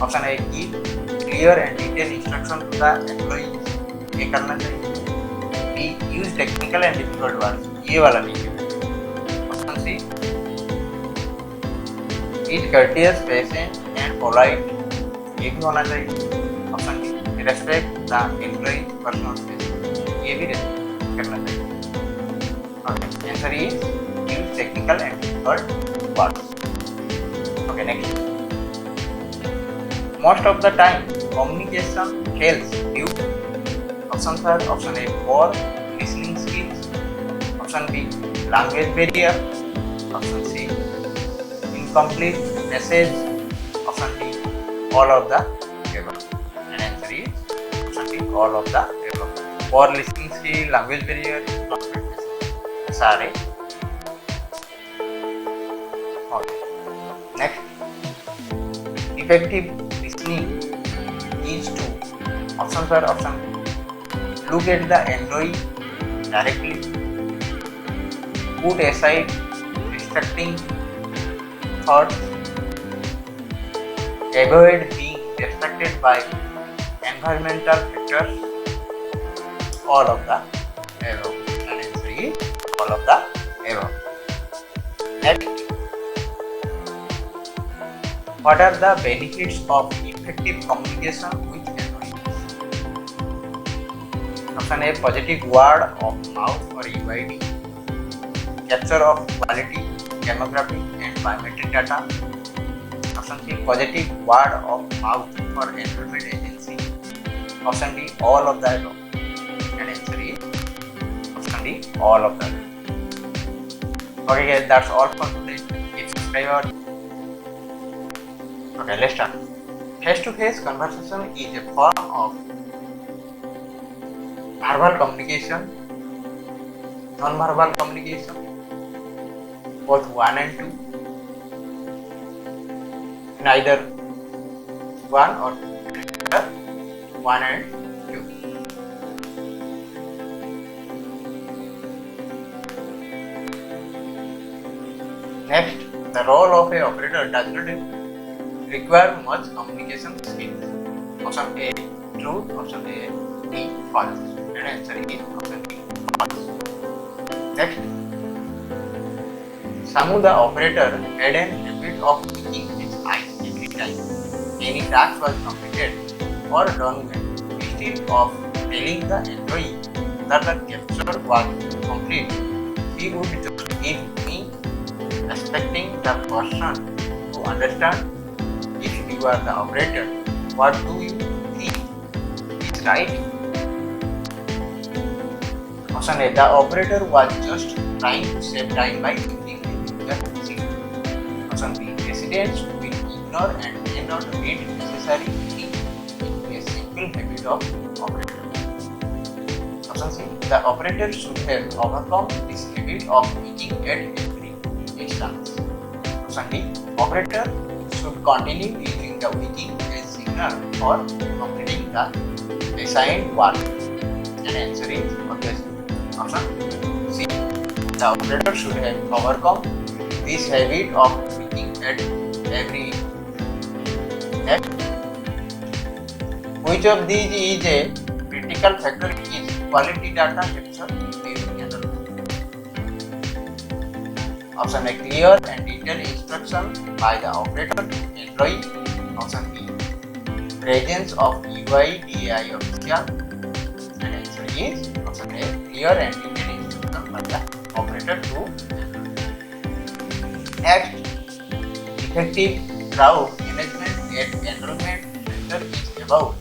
option A, give clear and detailed instruction to the employees. ये करना चाहिए. B, use technical and difficult words. ये वाला नहीं है. Option C, is courteous, patient and polite. ये भी होना चाहिए. Option D, respect the employee's personal space. ये भी करना चाहिए. Okay, answer is use technical and difficult words. Okay, next. Most of the time, communication fails due to options are option A, poor listening skills. Option B, language barrier. Option C, incomplete message. Option D, all of the above. And answer is option D, all of the above. Poor listening skill, language barrier, incomplete message. Sorry. Okay. Next, effective listening is to options are option B, look at the employee directly, put aside distracting thoughts, avoid being distracted by environmental factors, all of the above. And answer is all of the above. Next, what are the benefits of effective communication with employees? Option A, positive word of mouth or UID, capture of quality, demographic and biometric data. Option C, positive word of mouth for employment agency. Option D, all of the above. And answer is option D, all of the above. Okay guys, that's all for today. If subscribe. Okay, let's start. Face-to-face conversation is a form of verbal communication, non-verbal communication, both 1 and 2, neither 1 or 2, neither 1 and 2. Next, the role of an operator does not require much communication skills. Option A, true. Option A, D, false. And answer is option D, false. Next, Samu the operator had an habit of blinking his eyes every time any task was completed or done well. Instead of telling the employee that the capture was complete, he would just give me, expecting the person to understand. If you are the operator, what do you think is right? Option A, the operator was just trying to save time by using a user signal. Option B, residents will ignore and may not read necessary meaning into a simple habit of operator. Option C, the operator should have overcome this habit of meeting at every instance. Option D, operator should continue using the waiting as signal for completing the assigned work. And answer is obviously option C. The operator should have overcome this habit of waiting at every. Next, which of these is a critical factor is quality data capture during analysis? Option A, clear and detailed instruction by the operator to employee. Option B, presence of uidai official. And answer is is option A, clear and detailed instruction for the operator to next. Effective crowd management at enrollment center is about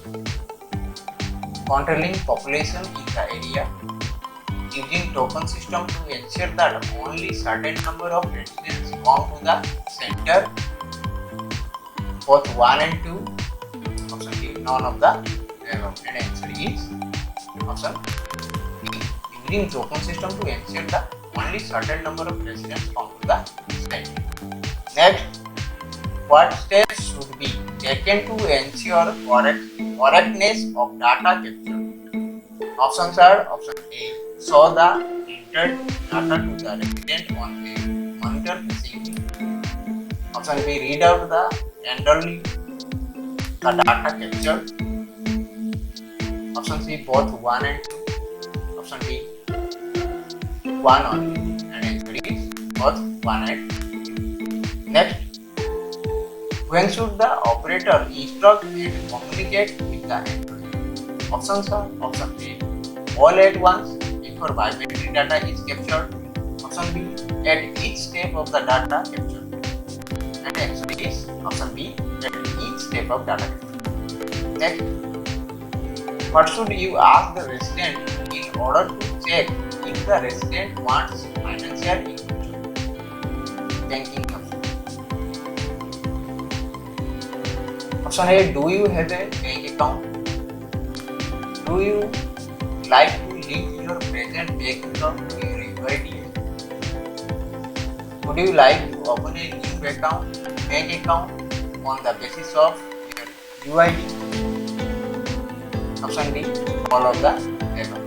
controlling population in the area, using token system to ensure that only certain number of residents come to the center, both 1 and 2. Option D, none of the above. And answer is option B, using token system to ensure that only certain number of residents come to the center. Next, what steps should be taken to ensure correctness of data capture? Options are option A, show the entered data to the resident on a monitor facing him. Option B, read out the randomly the data captured. Option C, both 1 and 2. Option D, 1 only. And answer is both 1 and 2. Next, when should the operator instruct and communicate with the employee? Options are option A, all at once before biometric data is captured. Option B, at each step of the data captured. And answer is option B, at each step of data captured. Next, what should you ask the resident in order to check if the resident wants financial inclusion? Banking option. Option A, do you have a bank account? Do you like to link your present bank account to your UID? Would you like to open a new bank account on the basis of your UID? Option D, all of the above.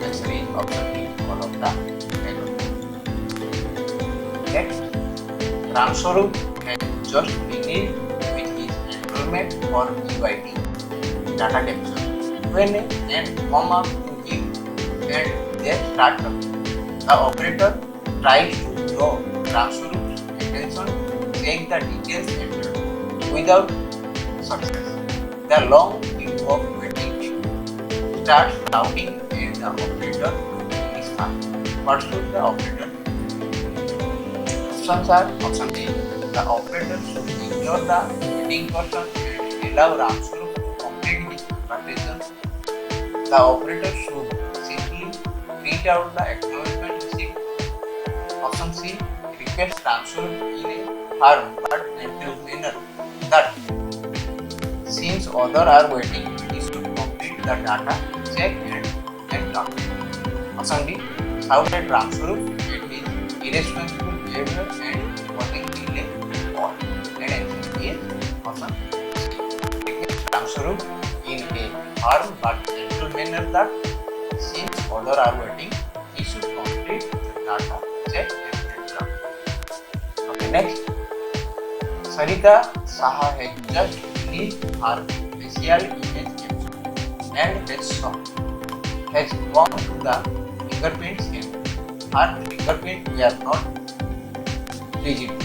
Answer is option D, all of the above. Next, Ramswarup has just begun with his enrollment for UID data capture. When an end come up to him and they start talking, the operator tries to draw Ramswarup's attention to check the details entered without success. The long queue of waiting people starts shouting and the operator is fast. What should the operator do? Options are option A, the operator should ignore the waiting person and allow Ramswarup to complete his conversation. The operator should simply print out the acknowledgement receipt. Option C, request Ramswarup in a firm but gentle manner that since others are waiting, he should complete the data check and talk. Option D, shout at Ramswarup at his irresponsible behavior and causing delay or and answer is option C, request Ramswarup in a firm but gentle manner that since others are waiting, he should complete the data check and talk. Okay, next, Sarita Saha has just released her facial image capture and has gone to the fingerprint scan. Her fingerprints were not legible.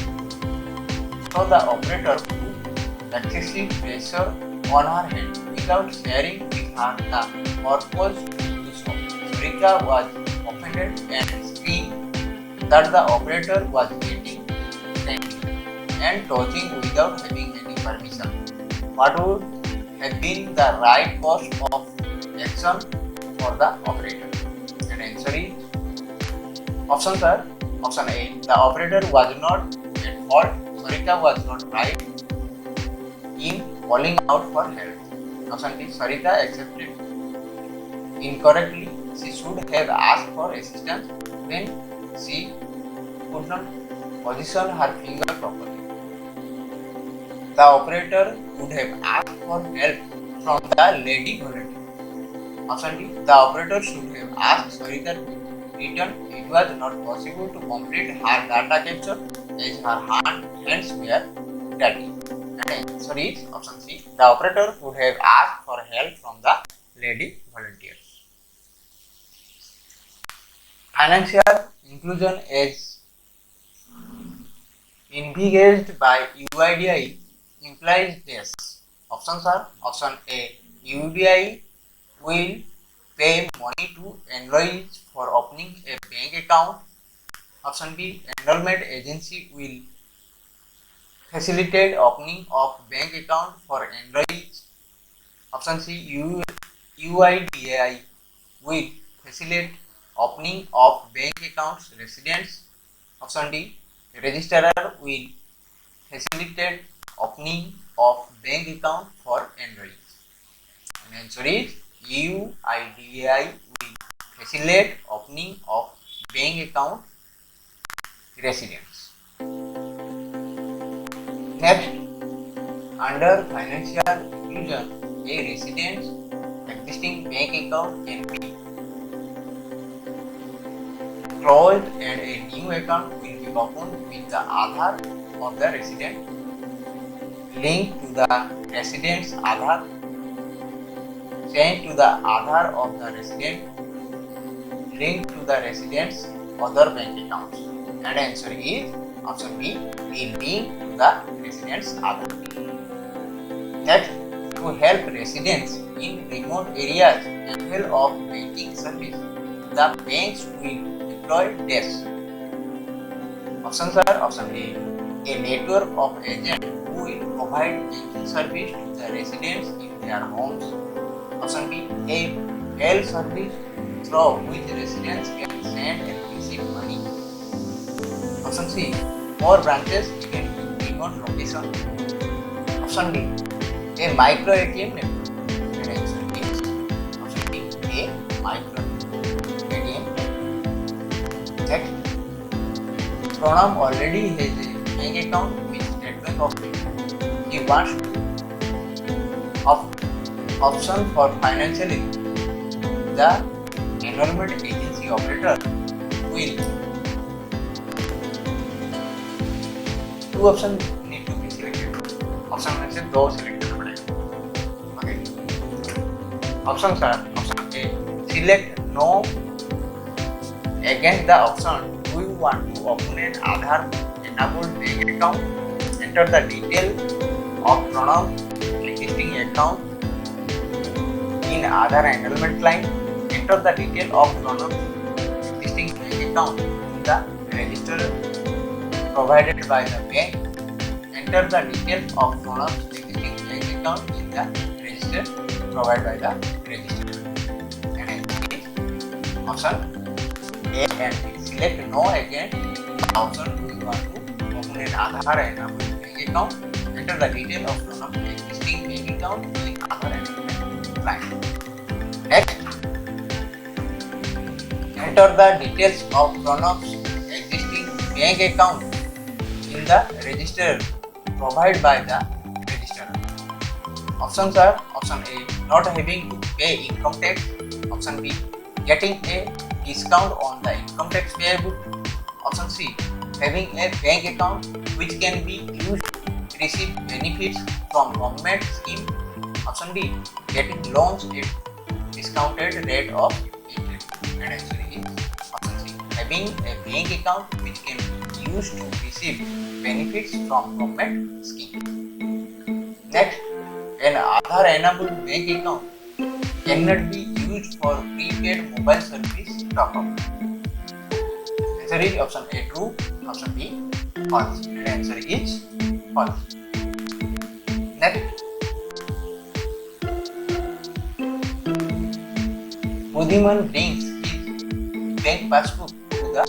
So the operator put excessive pressure on her hand without sharing with her the purpose to do so. Sarita was offended and screamed that the operator was getting friendly and touching without having any permission. What would have been the right course of action for the operator? And answer is options are option A, the operator was not at fault. Sarita was not right in calling out for help. Option B, Sarita accepted incorrectly. She should have asked for assistance when she could not position her finger properly. The operator would have asked for help from the lady volunteer. Option D, the operator should have asked Sarita to return. It was not possible to complete her data capture as her hands were dirty. And answer is option C, the operator would have asked for help from the lady volunteers. Financial inclusion is envisaged by UIDAI implies this. Options are option A, UIDAI will pay money to enrollees for opening a bank account. Option B, enrollment agency will facilitate opening of bank account for enrollees. Option C, UIDAI will facilitate opening of bank accounts residents. Option D, registrar will facilitate opening of bank account for enrollees. And answer is UIDAI will facilitate opening of bank account residents. Next, under financial inclusion, a resident's existing bank account can be closed and a new account will be opened with the Aadhar of the resident, linked to the resident's Aadhar, sent to the Aadhar of the resident, linked to the resident's other bank accounts. And answer is option B, be linked to the resident's Aadhar. Next, to help residents in remote areas avail of banking service, the banks will deploy desks. Options are option A network of agents who will provide banking service to the residents in their homes. Option B, a mail service through which residents can send and receive money. Option C, more branches in remote location. Option D, a micro ATM network. And answer is option D, a micro ATM. Next, Pranam already has a bank account with State Bank of India. He wants option for financial inclusion. The enrollment agency operator will two options need to be selected. Option में से दो select करना पड़ेगा. Okay. Options are option A, select no against the option. Do you want to open an Aadhar enabled bank account? Enter the detail of Pranam's existing account in Aadhar enrollment line. Enter the detail of Pranam's existing bank account in the register provided by the bank. Enter the details of Pranam's existing bank account in the register provided by the registrar. And answer is option A and B. Select no against the option do you want to open an Aadhar enabled bank account. Enter the detail of Pranam's existing bank account in Aadhar enrollment line. Next, enter the details of Pranam's existing bank account in the register provided by the registrar. Options are option A, not having to pay income tax. Option B, getting a discount on the income tax payable. Option C, having a bank account which can be used to receive benefits from government scheme. Option D, getting loans at discounted rate of interest. And answer is option C, having a bank account which can be used to receive benefits from government scheme. Next, an Aadhar enabled bank account cannot be used for prepaid mobile service top-up. Answer is option A, true. Option B, false. And answer is false. Next, Buddhiman brings his bank passbook to the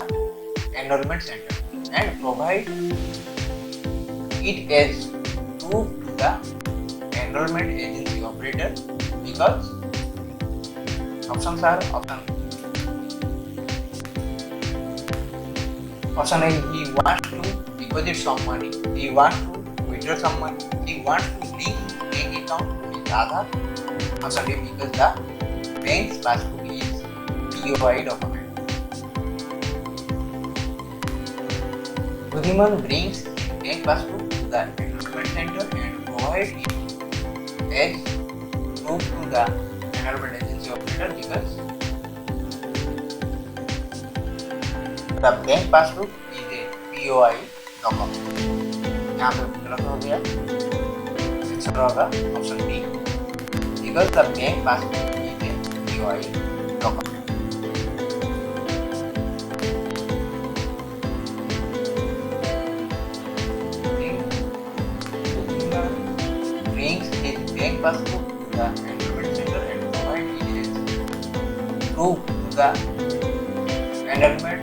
enrollment center and provide it as proof to the enrollment agency operator because options are option A, he wants to deposit some money, he wants to withdraw some money, he wants to link his bank account with Aadhar. Option B, because the bank's passbook is POI document. Buddhiman brings his bank passbook to the enrollment center and provides it as proof to the enrollment agency operator because the bank passbook is a POI document. यहाँ पे गलत हो गया. Answer होगा option D because the bank passbook is a KYC document. Brings his bank passbook to the enrollment center and provide details. Proof to the enrollment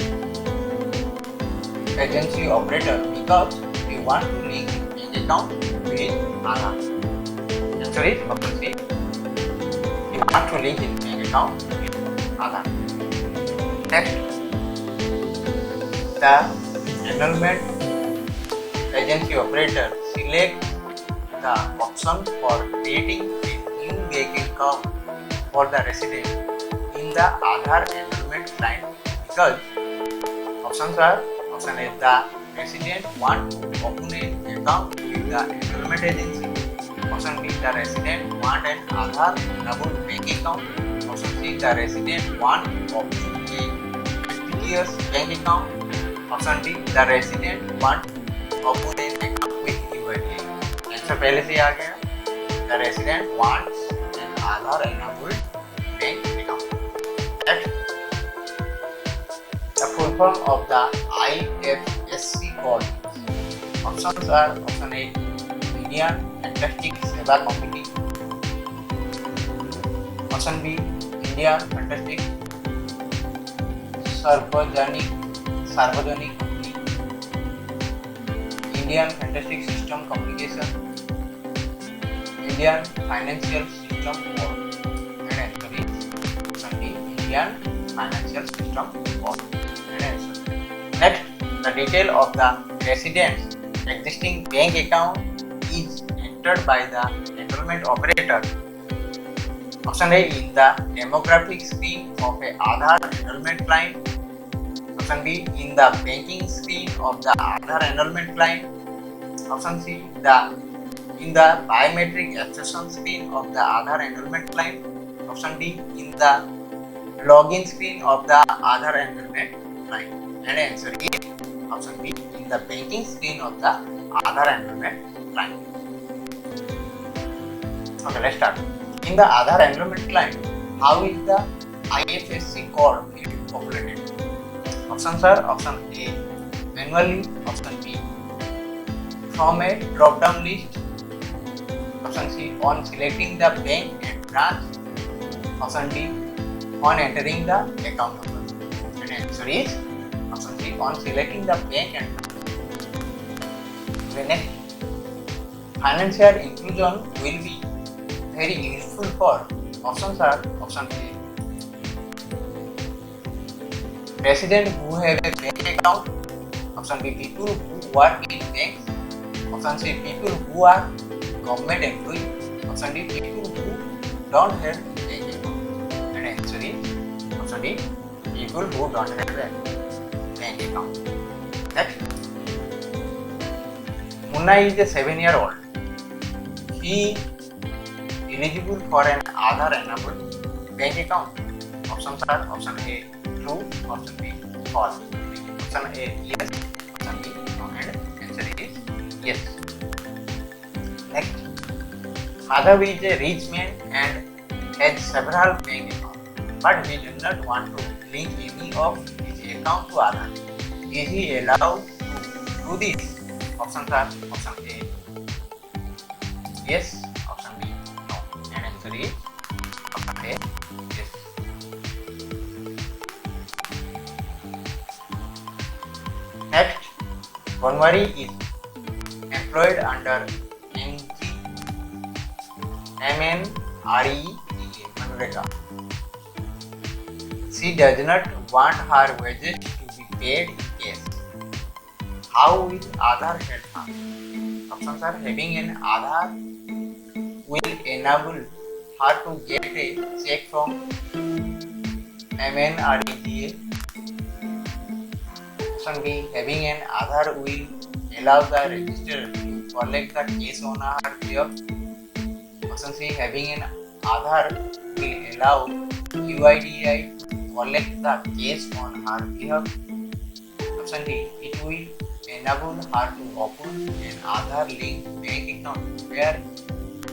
agency operator because we want to link bank account with Aadhaar. Answer is option C. We want to link his bank account with Aadhaar. Next, the enrollment agency operator select the option for creating a new bank account for the resident in the Aadhaar enrollment client because options are: option A, the resident want to open an account with the enrollment agency. Option B, the resident want an Aadhaar enabled bank account. Option C, the resident want to open a FTTS bank account. Option D, the resident want to open an account with UIDAI. Answer पहले से ही आ गया. The resident wants an Aadhaar enabled bank account. Next, the full form of the IFSC code. Options are: option A, Indian Fantastic Seva Committee. Option B, Indian Fantastic Sarvajanik Company. Indian Fantastic System Communication. Indian Financial System Board. And answer is option D, Indian Financial System Board. And answer. Next, the detail of the resident's existing bank account is entered by the enrollment operator. Option A, in the demographic screen of a Aadhaar enrollment client. Option B, in the banking screen of the Aadhaar enrollment client. Option C, in the biometric accession screen of the Aadhaar enrollment client. Option D, in the login screen of the Aadhaar enrollment client. And the answer is option B, in the banking screen of the Aadhaar enrollment client. Okay, let's start. In the Aadhaar enrollment client, how is the IFSC code populated? Options are: option A, manually. Option B, from a drop-down list. Option C, on selecting the bank and branch. Option D, on entering the account number. And the answer is option C, on selecting the bank and branch. The next, financial inclusion will be very useful for. Options are: option A, residents who have a bank account. Option B, people who work in banks. Option C, people who are government employees. Option D, people who don't have bank account. And answer is option D, people who don't have a bank account. Next, Munna is a 7-year-old. He eligible for an Aadhaar enabled bank account. Options are: option A, true. Option B, false. Option A, yes. Option B, no. And answer is yes. Next, Madhav is a rich man and has several bank accounts, but he does not want to link any of his account to Aadhaar. Is he allowed to do this? Options are: option A, yes. Option B, no. And answer is option A, yes. Next, Bonwari is employed under MNREGA. She does not want her wages to be paid in cash. How will Aadhaar help her? Options are: having an Aadhaar will enable her to get a check from MNREGA. Option B, having an Aadhaar will allow the registrar to collect the case on her behalf. Option C, having an Aadhaar will allow UIDAI to collect the case on her behalf. Option D, it will enable her to open an Aadhaar linked bank account where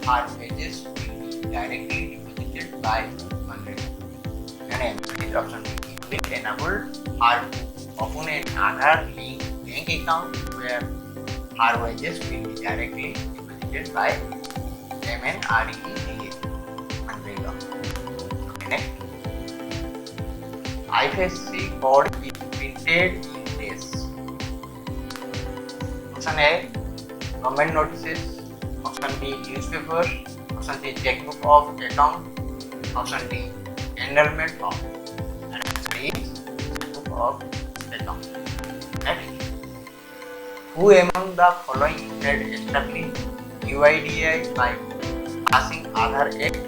her wages will be directly deposited by MNREGA. And answer is option B. It will enable her to open an Aadhaar link bank account where her wages will be directly deposited by MNREDA. Okay, next. IFSC code is printed in this. Option A, government notices. Option B, newspaper. Option C, checkbook of account. Option D, enrollment form. And answer is checkbook of account. Next, who among the following had established UIDAI by passing Aadhar Act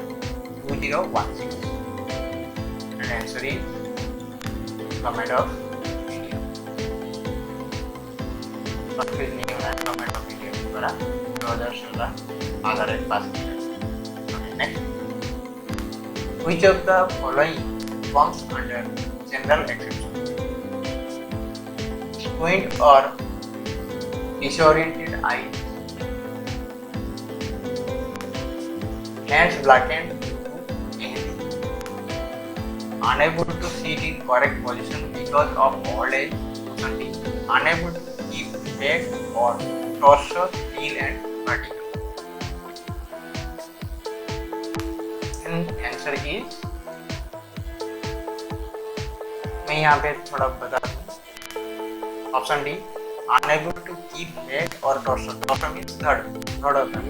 2016? And answer is Government of India. First is new and Government of India द्वारा 2016 Aadhar Act पास किया. Okay, next. Which of the following comes under general exception? Squint or disoriented eyes, hands blackened due to mehendi, unable to sit in correct position because of old age, unable to keep head or torso still and vertical. And answer is, मैं यहाँ पे थोड़ा बता दूँ. Option D, unable to keep head or torso. Torso means third organ.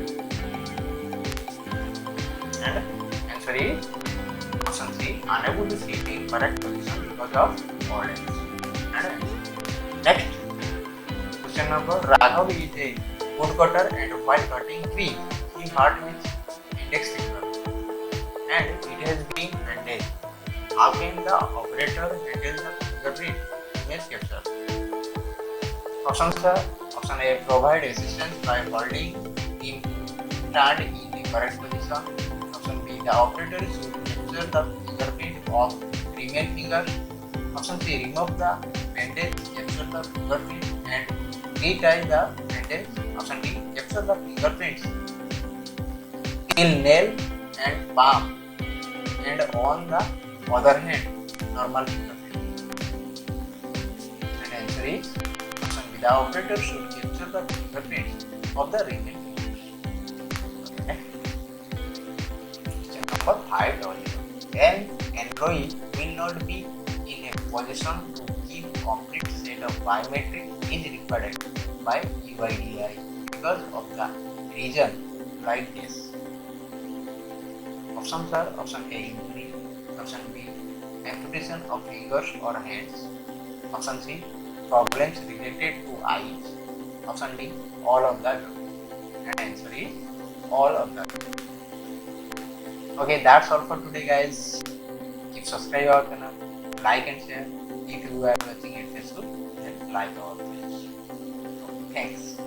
And answer is option C, unable to sit in correct position because of old age. And next, question number. Raghav is a woodcutter and while cutting tree, he hurt his index finger and it has been bandaged. How can the operator handle the fingerprint image capture? Options are: option A, provide assistance by holding him stand in the correct position. Option B, the operator should capture the fingerprint of remain finger. Option C, remove the bandage, capture the fingerprint and retie the bandage. Option D, capture the fingerprints till nail and palm and on the other hand normal fingerprint. And answer is option B, the operator should capture the fingerprints of the remaining fingers. Okay. Question number 5. An employee will not be in a position to keep complete set of biometric is required by UIDAI because of the reason like this. Options are: option A, injury. Option B, amputation of fingers or hands. Option C, problems related to eyes. Option D, all of the above. And answer is all of the above. Okay, that's all for today, guys. Keep subscribe our channel, like and share. If you are watching it Facebook, then like our page. Thanks.